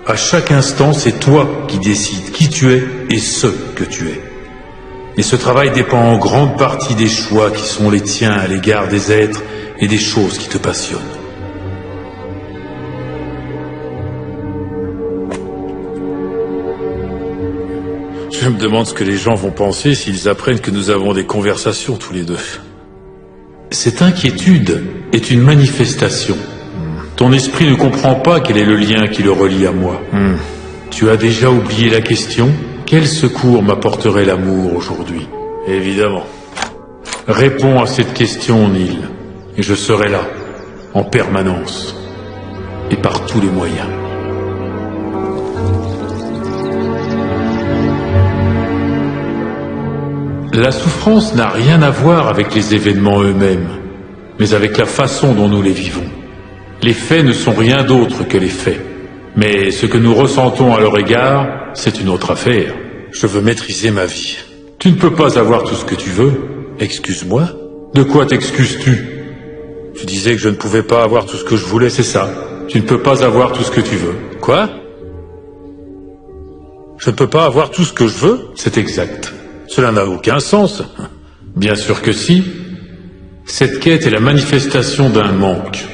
À chaque instant, c'est toi qui décides qui tu es et ce que tu es. Et ce travail dépend en grande partie des choix qui sont les tiens à l'égard des êtres et des choses qui te passionnent. Je me demande ce que les gens vont penser s'ils apprennent que nous avons des conversations tous les deux. Cette inquiétude est une manifestation. Ton esprit ne comprend pas quel est le lien qui le relie à moi. Tu as déjà oublié la question? Quel secours m'apporterait l'amour aujourd'hui? Évidemment. Réponds à cette question, Neil, et je serai là, en permanence, et par tous les moyens. La souffrance n'a rien à voir avec les événements eux-mêmes, mais avec la façon dont nous les vivons. Les faits ne sont rien d'autre que les faits. Mais ce que nous ressentons à leur égard, c'est une autre affaire. Je veux maîtriser ma vie. Tu ne peux pas avoir tout ce que tu veux. Excuse-moi. De quoi t'excuses-tu? Tu disais que je ne pouvais pas avoir tout ce que je voulais, c'est ça. Tu ne peux pas avoir tout ce que tu veux. Quoi? Je ne peux pas avoir tout ce que je veux? C'est exact. Cela n'a aucun sens. Bien sûr que si. Cette quête est la manifestation d'un manque.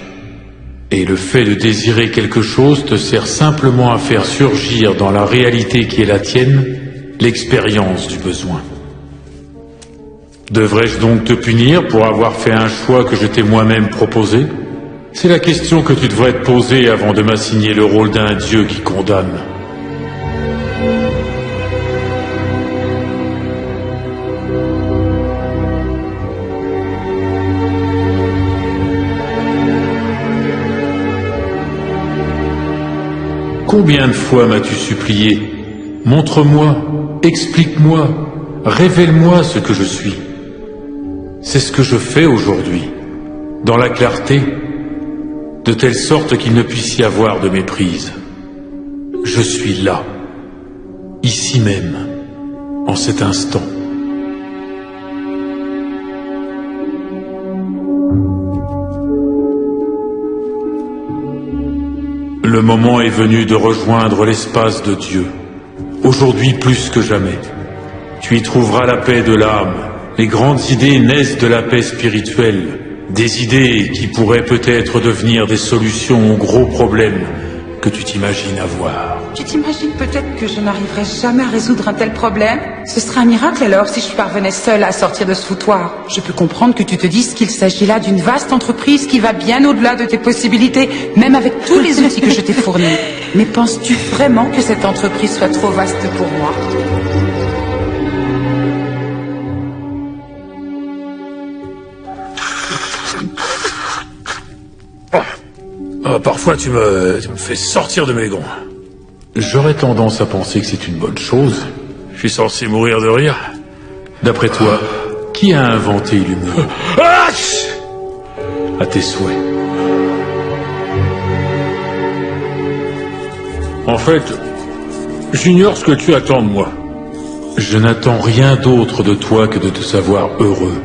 Et le fait de désirer quelque chose te sert simplement à faire surgir dans la réalité qui est la tienne l'expérience du besoin. Devrais-je donc te punir pour avoir fait un choix que je t'ai moi-même proposé? C'est la question que tu devrais te poser avant de m'assigner le rôle d'un dieu qui condamne. Combien de fois m'as-tu supplié? Montre-moi, explique-moi, révèle-moi ce que je suis. C'est ce que je fais aujourd'hui, dans la clarté, de telle sorte qu'il ne puisse y avoir de méprise. Je suis là, ici même, en cet instant. Le moment est venu de rejoindre l'espace de Dieu, aujourd'hui plus que jamais. Tu y trouveras la paix de l'âme. Les grandes idées naissent de la paix spirituelle, des idées qui pourraient peut-être devenir des solutions aux gros problèmes que tu t'imagines avoir. Tu t'imagines peut-être que je n'arriverai jamais à résoudre un tel problème? Ce serait un miracle alors si je parvenais seule à sortir de ce foutoir. Je peux comprendre que tu te dises qu'il s'agit là d'une vaste entreprise qui va bien au-delà de tes possibilités, même avec tous les outils que je t'ai fournis. Mais penses-tu vraiment que cette entreprise soit trop vaste pour moi? Parfois tu me fais sortir de mes gonds. J'aurais tendance à penser que c'est une bonne chose. Je suis censé mourir de rire. D'après toi, qui a inventé l'humour? À tes souhaits. En fait, j'ignore ce que tu attends de moi. Je n'attends rien d'autre de toi que de te savoir heureux.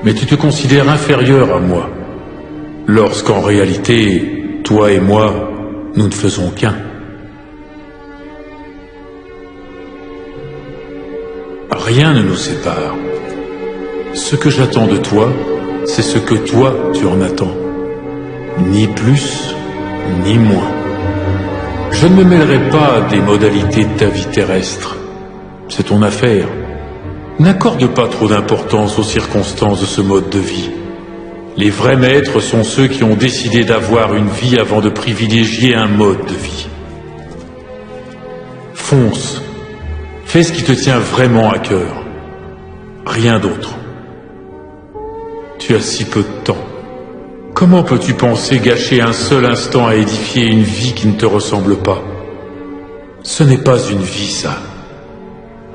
Mais tu te considères inférieur à moi, lorsqu'en réalité, toi et moi, nous ne faisons qu'un. Rien ne nous sépare. Ce que j'attends de toi, c'est ce que toi, tu en attends. Ni plus, ni moins. Je ne me mêlerai pas des modalités de ta vie terrestre. C'est ton affaire. N'accorde pas trop d'importance aux circonstances de ce mode de vie. Les vrais maîtres sont ceux qui ont décidé d'avoir une vie avant de privilégier un mode de vie. Fonce. Fais ce qui te tient vraiment à cœur. Rien d'autre. Tu as si peu de temps. Comment peux-tu penser gâcher un seul instant à édifier une vie qui ne te ressemble pas? Ce n'est pas une vie, ça.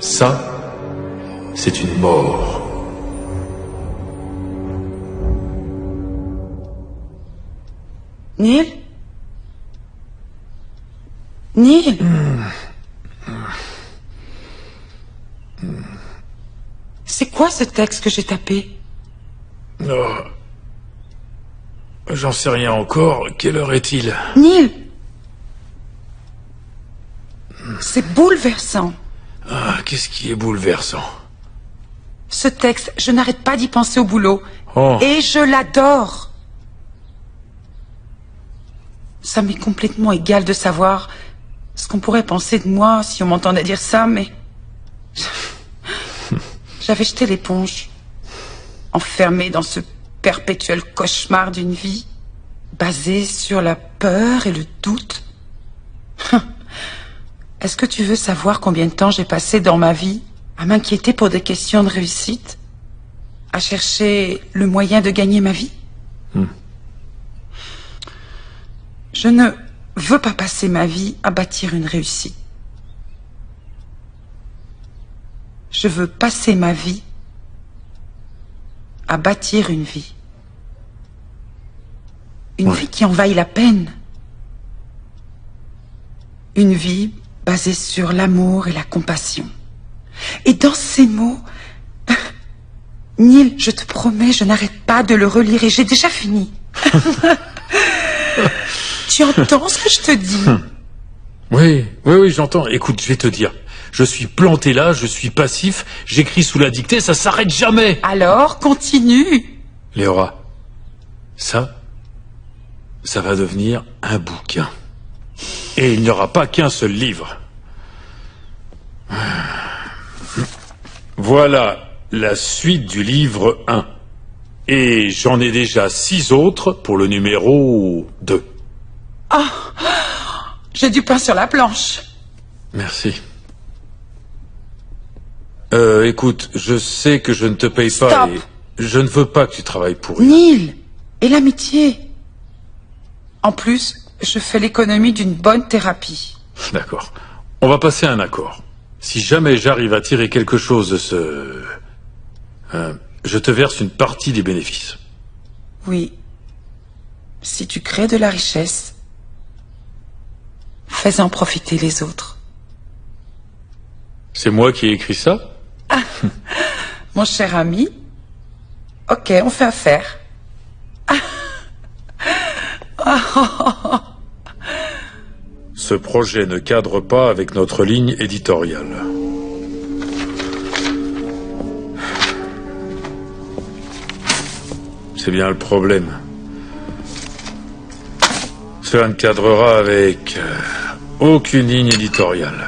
Ça, c'est une mort. Neil? Neil? C'est quoi ce texte que j'ai tapé? Oh. J'en sais rien encore. Quelle heure est-il? Neil! C'est bouleversant. Ah, qu'est-ce qui est bouleversant? Ce texte, je n'arrête pas d'y penser au boulot. Oh. Et je l'adore. Ça m'est complètement égal de savoir ce qu'on pourrait penser de moi si on m'entendait dire ça, mais... J'avais jeté l'éponge, enfermé dans ce perpétuel cauchemar d'une vie, basée sur la peur et le doute. Est-ce que tu veux savoir combien de temps j'ai passé dans ma vie à m'inquiéter pour des questions de réussite, à chercher le moyen de gagner ma vie? Je ne veux pas passer ma vie à bâtir une réussite. Je veux passer ma vie à bâtir une vie. Une vie qui en vaille la peine. Une vie basée sur l'amour et la compassion. Et dans ces mots, Neil, je te promets, je n'arrête pas de le relire et j'ai déjà fini. Tu entends ce que je te dis? Oui, j'entends. Écoute, je vais te dire. Je suis planté là, je suis passif, j'écris sous la dictée, ça s'arrête jamais. Alors, continue. Léora, ça, ça va devenir un bouquin. Et il n'y aura pas qu'un seul livre. Voilà la suite du livre 1. Et j'en ai déjà 6 autres pour le numéro 2. Ah, j'ai du pain sur la planche. Merci. Écoute, je sais que je ne te paye pas Stop. et je ne veux pas que tu travailles pour rien. Neil, et l'amitié. En plus, je fais l'économie d'une bonne thérapie. D'accord. On va passer à un accord. Si jamais j'arrive à tirer quelque chose de ce... je te verse une partie des bénéfices. Oui. Si tu crées de la richesse, fais-en profiter les autres. C'est moi qui ai écrit ça? Mon cher ami, ok, on fait affaire. Ce projet ne cadre pas avec notre ligne éditoriale. C'est bien le problème. Cela ne cadrera avec aucune ligne éditoriale.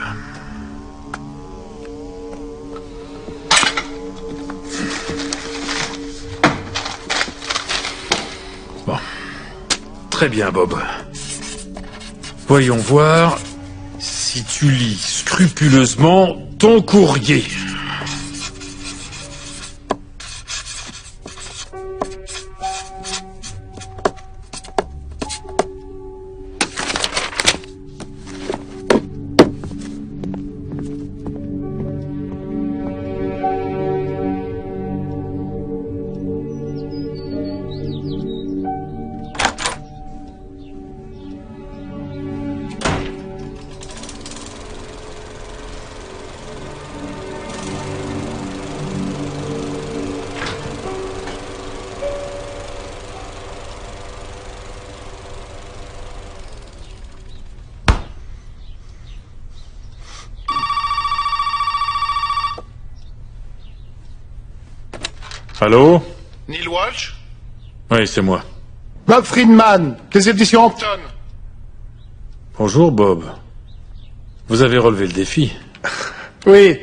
Bon. Très bien, Bob. Voyons voir si tu lis scrupuleusement ton courrier. Allô? Neil Walsh? Oui, c'est moi. Bob Friedman, des éditions Hampton. Bonjour, Bob. Vous avez relevé le défi. Oui.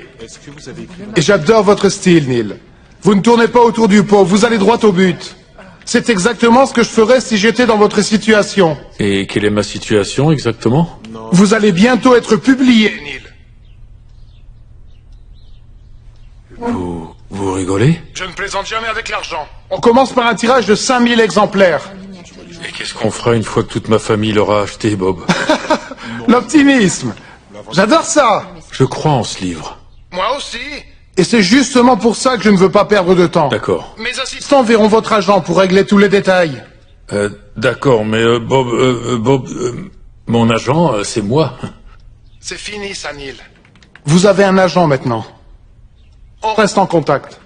Et j'adore votre style, Neil. Vous ne tournez pas autour du pot, vous allez droit au but. C'est exactement ce que je ferais si j'étais dans votre situation. Et quelle est ma situation exactement? Vous allez bientôt être publié, Neil. Vous rigolez? Je ne plaisante jamais avec l'argent. On commence par un tirage de 5000 exemplaires. Et qu'est-ce qu'on fera une fois que toute ma famille l'aura acheté, Bob? L'optimisme. J'adore ça. Je crois en ce livre. Moi aussi. Et c'est justement pour ça que je ne veux pas perdre de temps. D'accord. Mes assistants verront votre agent pour régler tous les détails. D'accord, mais Bob, mon agent, c'est moi. C'est fini, ça, Neil. Vous avez un agent maintenant. On reste en contact.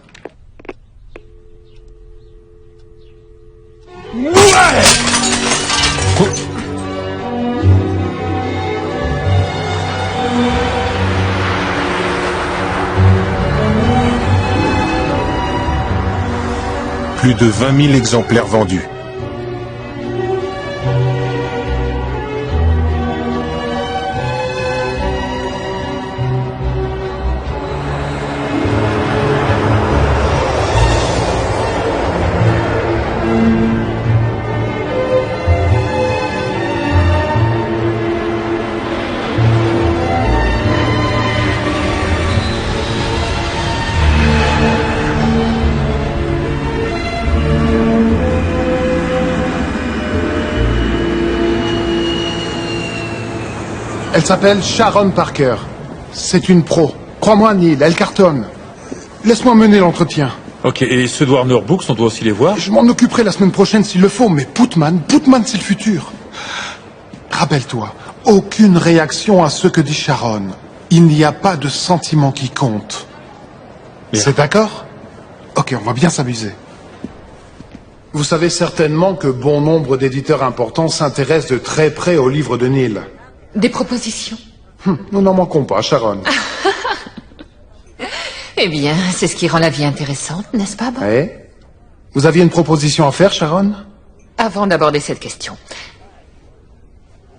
Plus de 20 000 exemplaires vendus. Elle s'appelle Sharon Parker. C'est une pro. Crois-moi, Neil, elle cartonne. Laisse-moi mener l'entretien. Ok, et ceux de Warner Books, on doit aussi les voir? Je m'en occuperai la semaine prochaine s'il le faut, mais Putman, c'est le futur. Rappelle-toi, aucune réaction à ce que dit Sharon. Il n'y a pas de sentiment qui compte. Bien. C'est d'accord? Ok, on va bien s'amuser. Vous savez certainement que bon nombre d'éditeurs importants s'intéressent de très près au livre de Neil. Des propositions? Nous n'en manquons pas, Sharon. Eh bien, c'est ce qui rend la vie intéressante, n'est-ce pas, Bob? Oui. Vous aviez une proposition à faire, Sharon? Avant d'aborder cette question,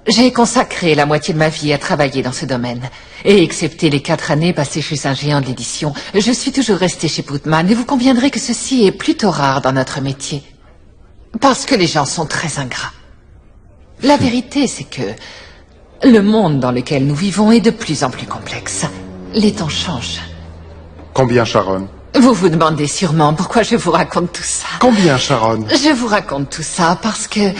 J'ai consacré la moitié de ma vie à travailler dans ce domaine. Et excepté les 4 années passées chez un géant de l'édition, je suis toujours restée chez Putman et vous conviendrez que ceci est plutôt rare dans notre métier. Parce que les gens sont très ingrats. La vérité, c'est que le monde dans lequel nous vivons est de plus en plus complexe. Les temps changent. Combien, Sharon? Vous vous demandez sûrement pourquoi je vous raconte tout ça. Combien, Sharon? Je vous raconte tout ça parce que...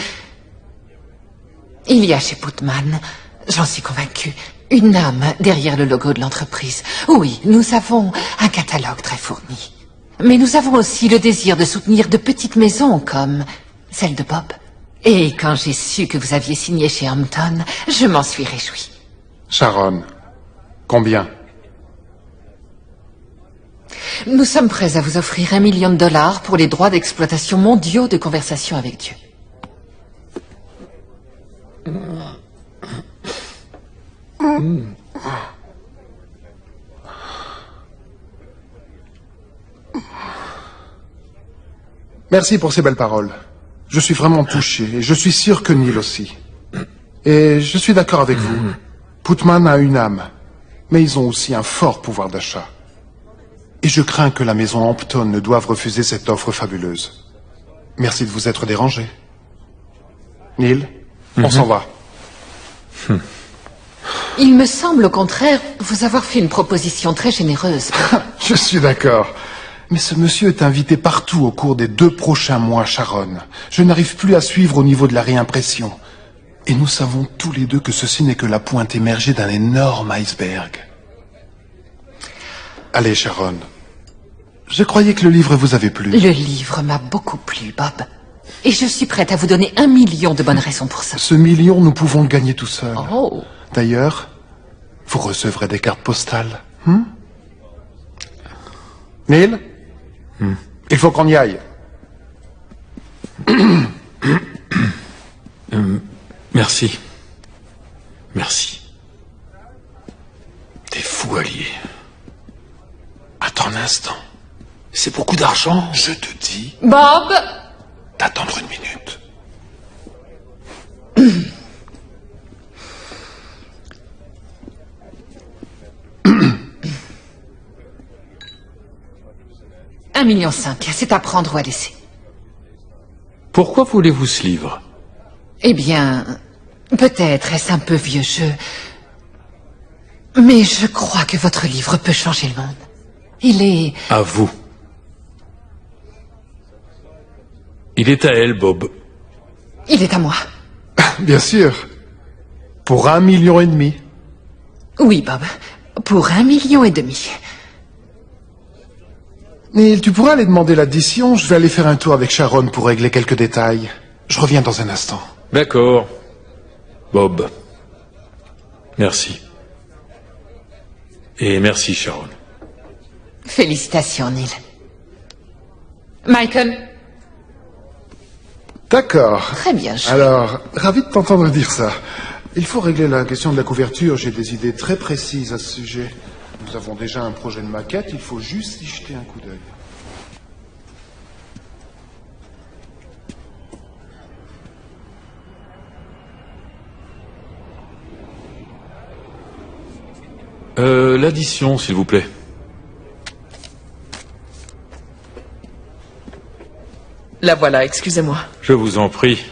il y a chez Putman, j'en suis convaincue, une âme derrière le logo de l'entreprise. Oui, nous avons un catalogue très fourni. Mais nous avons aussi le désir de soutenir de petites maisons comme celle de Bob. Et quand j'ai su que vous aviez signé chez Hampton, je m'en suis réjouie. Sharon, combien? Nous sommes prêts à vous offrir $1 million pour les droits d'exploitation mondiaux de Conversation avec Dieu. Merci pour ces belles paroles. Je suis vraiment touché, et je suis sûr que Neil aussi. Et je suis d'accord avec vous. Putman a une âme, mais ils ont aussi un fort pouvoir d'achat. Et je crains que la maison Hampton ne doive refuser cette offre fabuleuse. Merci de vous être dérangé. Neil, on s'en va. Il me semble au contraire vous avoir fait une proposition très généreuse. Je suis d'accord. Mais ce monsieur est invité partout au cours des 2 prochains mois, Sharon. Je n'arrive plus à suivre au niveau de la réimpression. Et nous savons tous les deux que ceci n'est que la pointe émergée d'un énorme iceberg. Allez, Sharon. Je croyais que le livre vous avait plu. Le livre m'a beaucoup plu, Bob. Et je suis prête à vous donner $1 million de bonnes raisons pour ça. Ce million, nous pouvons le gagner tout seul. Oh. D'ailleurs, vous recevrez des cartes postales. Neil, il faut qu'on y aille. Merci. Merci. T'es fou, allié. Attends un instant. C'est beaucoup d'argent. Je te dis Bob! d'attendre 1 minute. $1,5 million, c'est à prendre ou à laisser. Pourquoi voulez-vous ce livre? Eh bien, peut-être est-ce un peu vieux jeu, mais je crois que votre livre peut changer le monde. Il est... À vous. Il est à elle, Bob. Il est à moi. Bien sûr. Pour $1,5 million. Oui, Bob. Pour $1,5 million. Neil, tu pourrais aller demander l'addition? Je vais aller faire un tour avec Sharon pour régler quelques détails. Je reviens dans un instant. D'accord. Bob. Merci. Et merci, Sharon. Félicitations, Neil. Michael? D'accord. Très bien joué. Alors, ravi de t'entendre dire ça. Il faut régler la question de la couverture. J'ai des idées très précises à ce sujet. Nous avons déjà un projet de maquette. Il faut juste y jeter un coup d'œil. L'addition, s'il vous plaît. La voilà, excusez-moi. Je vous en prie.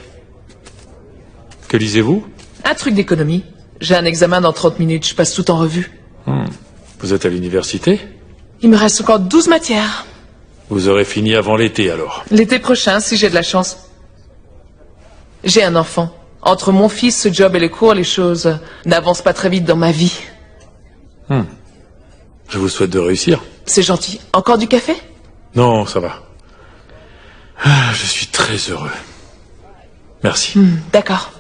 Que lisez-vous? Un truc d'économie. J'ai un examen dans 30 minutes, je passe tout en revue. Vous êtes à l'université? Il me reste encore 12 matières. Vous aurez fini avant l'été, alors. L'été prochain, si j'ai de la chance. J'ai un enfant. Entre mon fils, ce job et les cours, les choses n'avancent pas très vite dans ma vie. Je vous souhaite de réussir. C'est gentil. Encore du café? Non, ça va. Je suis très heureux. Merci. D'accord.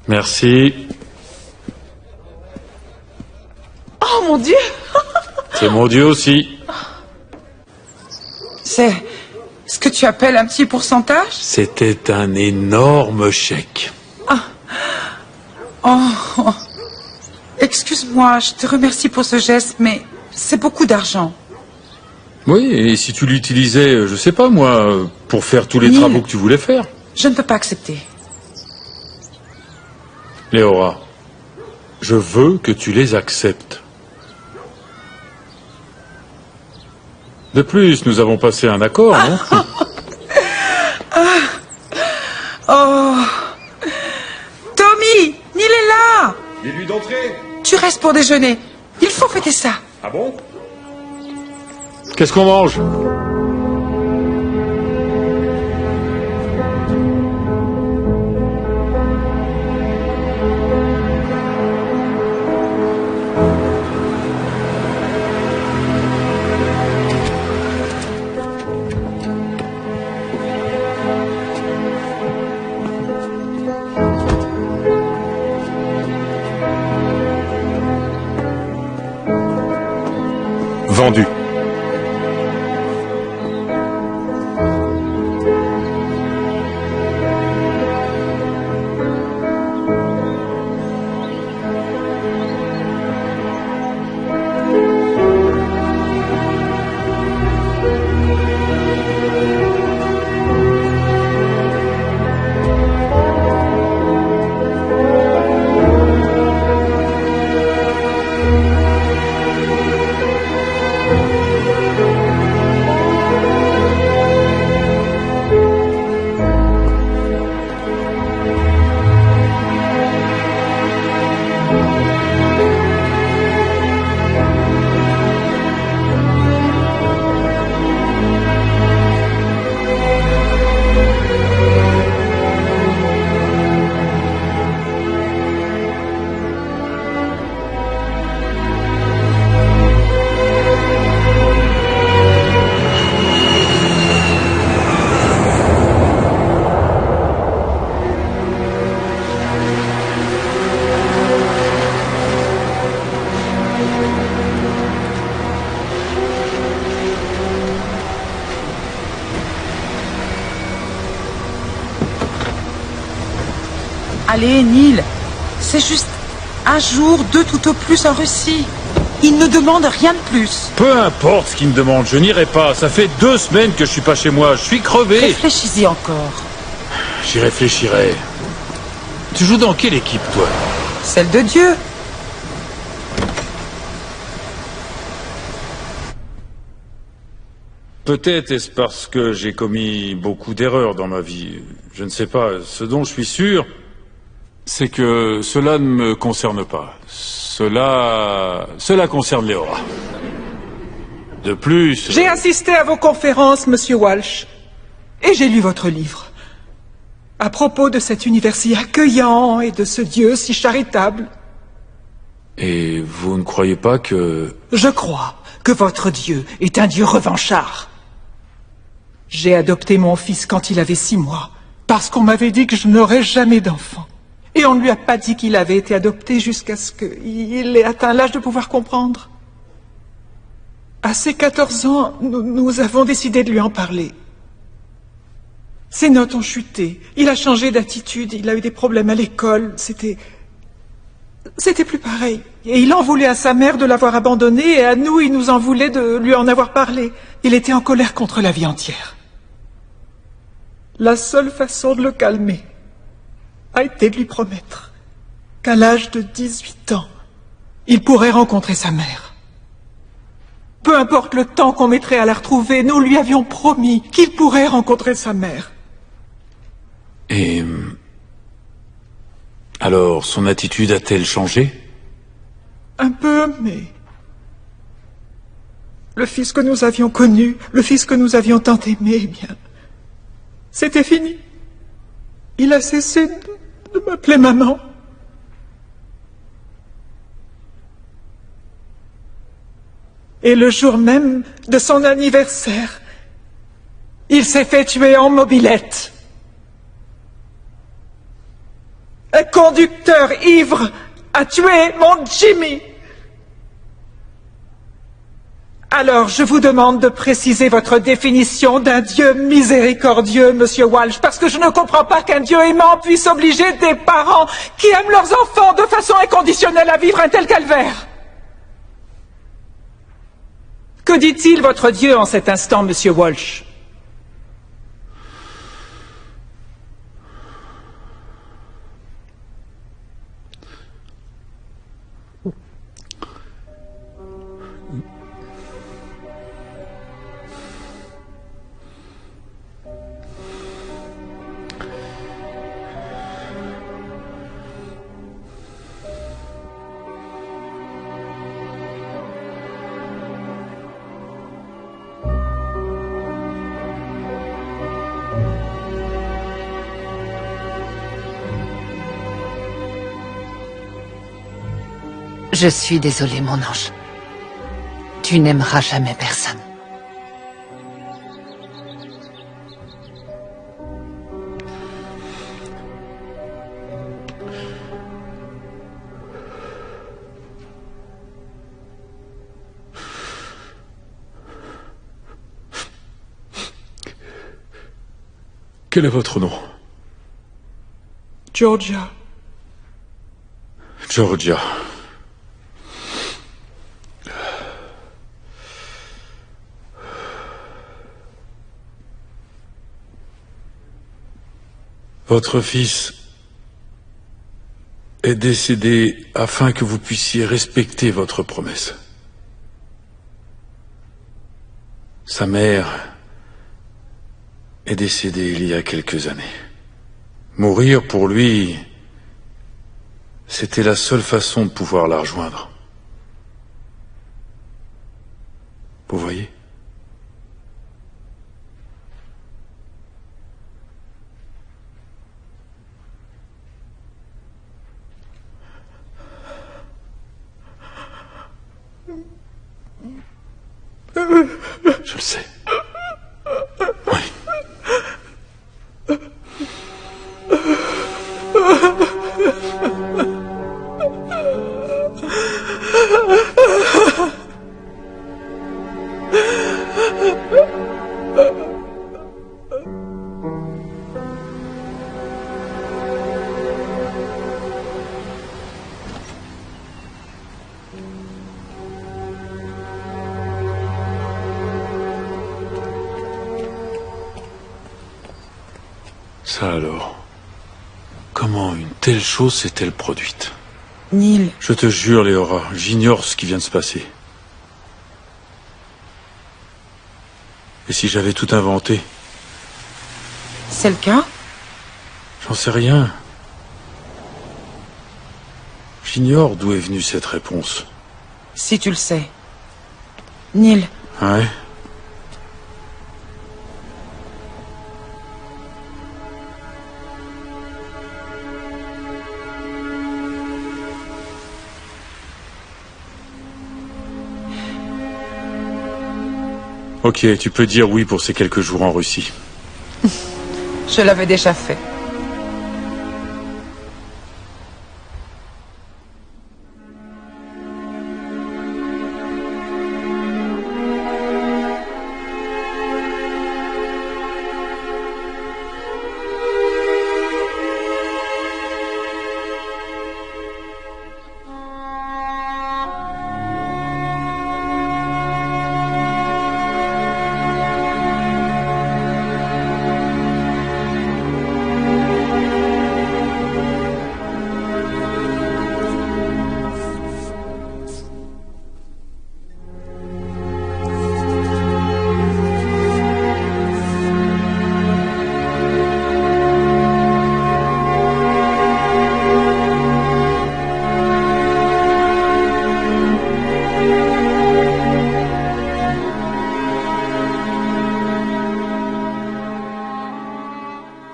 Merci. Oh mon Dieu! C'est mon Dieu aussi. C'est ce que tu appelles un petit pourcentage? C'était un énorme chèque. Oh. Excuse-moi, je te remercie pour ce geste, mais c'est beaucoup d'argent. Oui, et si tu l'utilisais, je sais pas moi, pour faire tous les Neil, travaux que tu voulais faire. Je ne peux pas accepter. Léora, je veux que tu les acceptes. De plus, nous avons passé un accord, non? Oh, Tommy, Neil est là. Dis-lui d'entrer. Tu restes pour déjeuner. Il faut fêter ça. Ah bon? Qu'est-ce qu'on mange? Vendu. Allez, Neil, c'est juste un jour, 2 tout au plus en Russie. Il ne demande rien de plus. Peu importe ce qu'il me demande, je n'irai pas. Ça fait 2 semaines que je suis pas chez moi, je suis crevé. Réfléchis-y encore. J'y réfléchirai. Tu joues dans quelle équipe, toi? Celle de Dieu. Peut-être est-ce parce que j'ai commis beaucoup d'erreurs dans ma vie. Je ne sais pas. Ce dont je suis sûr, c'est que cela ne me concerne pas. Cela concerne Léora. De plus... J'ai assisté à vos conférences, Monsieur Walsh, et j'ai lu votre livre. À propos de cet univers si accueillant et de ce Dieu si charitable. Et vous ne croyez pas que... Je crois que votre Dieu est un Dieu revanchard. J'ai adopté mon fils quand il avait 6 mois, parce qu'on m'avait dit que je n'aurais jamais d'enfant. Et on ne lui a pas dit qu'il avait été adopté jusqu'à ce qu'il ait atteint l'âge de pouvoir comprendre. À ses 14 ans, nous avons décidé de lui en parler. Ses notes ont chuté, il a changé d'attitude, il a eu des problèmes à l'école, c'était plus pareil. Et il en voulait à sa mère de l'avoir abandonné, et à nous, il nous en voulait de lui en avoir parlé. Il était en colère contre la vie entière. La seule façon de le calmer a été de lui promettre qu'à l'âge de 18 ans, il pourrait rencontrer sa mère. Peu importe le temps qu'on mettrait à la retrouver, nous lui avions promis qu'il pourrait rencontrer sa mère. Et... alors, son attitude a-t-elle changé? Un peu, mais... le fils que nous avions connu, le fils que nous avions tant aimé, eh bien... c'était fini. Il a cessé de m'appeler maman. Et le jour même de son anniversaire, il s'est fait tuer en mobilette. Un conducteur ivre a tué mon Jimmy. Alors, je vous demande de préciser votre définition d'un Dieu miséricordieux, Monsieur Walsh, parce que je ne comprends pas qu'un Dieu aimant puisse obliger des parents qui aiment leurs enfants de façon inconditionnelle à vivre un tel calvaire. Que dit-il, votre Dieu, en cet instant, Monsieur Walsh? Je suis désolée, mon ange. Tu n'aimeras jamais personne. Quel est votre nom? Georgia. Georgia. Votre fils est décédé afin que vous puissiez respecter votre promesse. Sa mère est décédée il y a quelques années. Mourir pour lui, c'était la seule façon de pouvoir la rejoindre. Vous voyez ? Je le sais. Oui. Ça alors, comment une telle chose s'est-elle produite? Neil. Je te jure, Léora, j'ignore ce qui vient de se passer. Et si j'avais tout inventé? C'est le cas? J'en sais rien. J'ignore d'où est venue cette réponse. Si tu le sais. Neil. Ouais. Ok, tu peux dire oui pour ces quelques jours en Russie. Je l'avais déjà fait.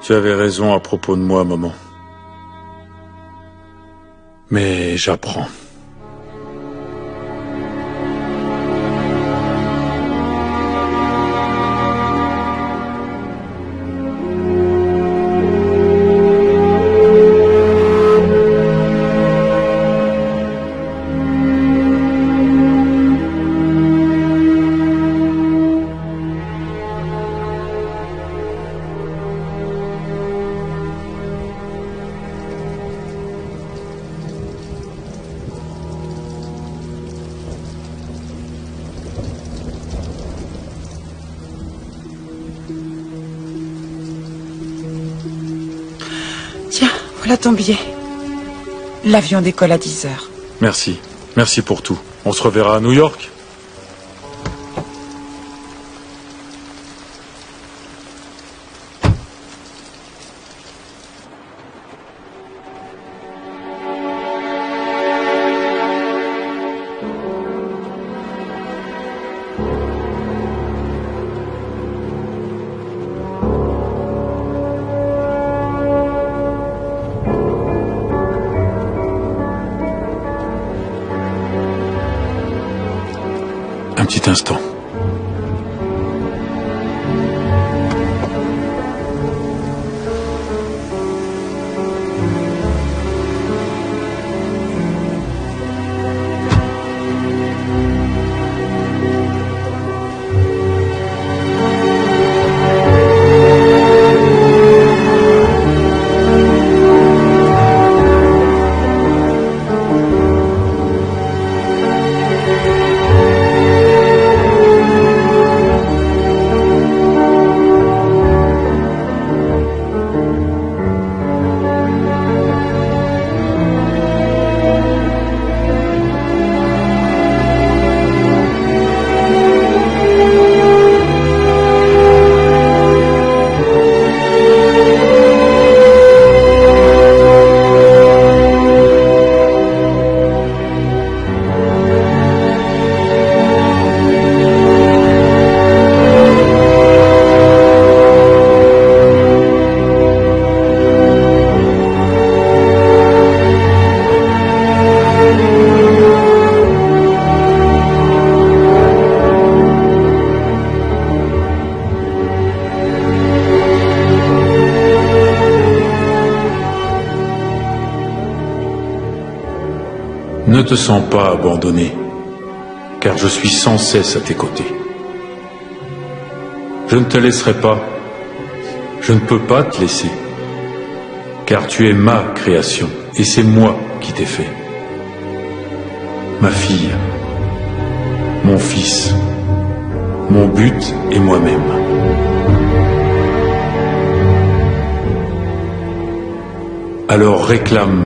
Tu avais raison à propos de moi, maman. Mais j'apprends. Voilà ton billet. L'avion décolle à 10 heures. Merci. Merci pour tout. On se reverra à New York? Un petit instant. Ne te sens pas abandonné, car je suis sans cesse à tes côtés. Je ne te laisserai pas, je ne peux pas te laisser, car tu es ma création, et c'est moi qui t'ai fait. Ma fille, mon fils, mon but et moi-même. Alors réclame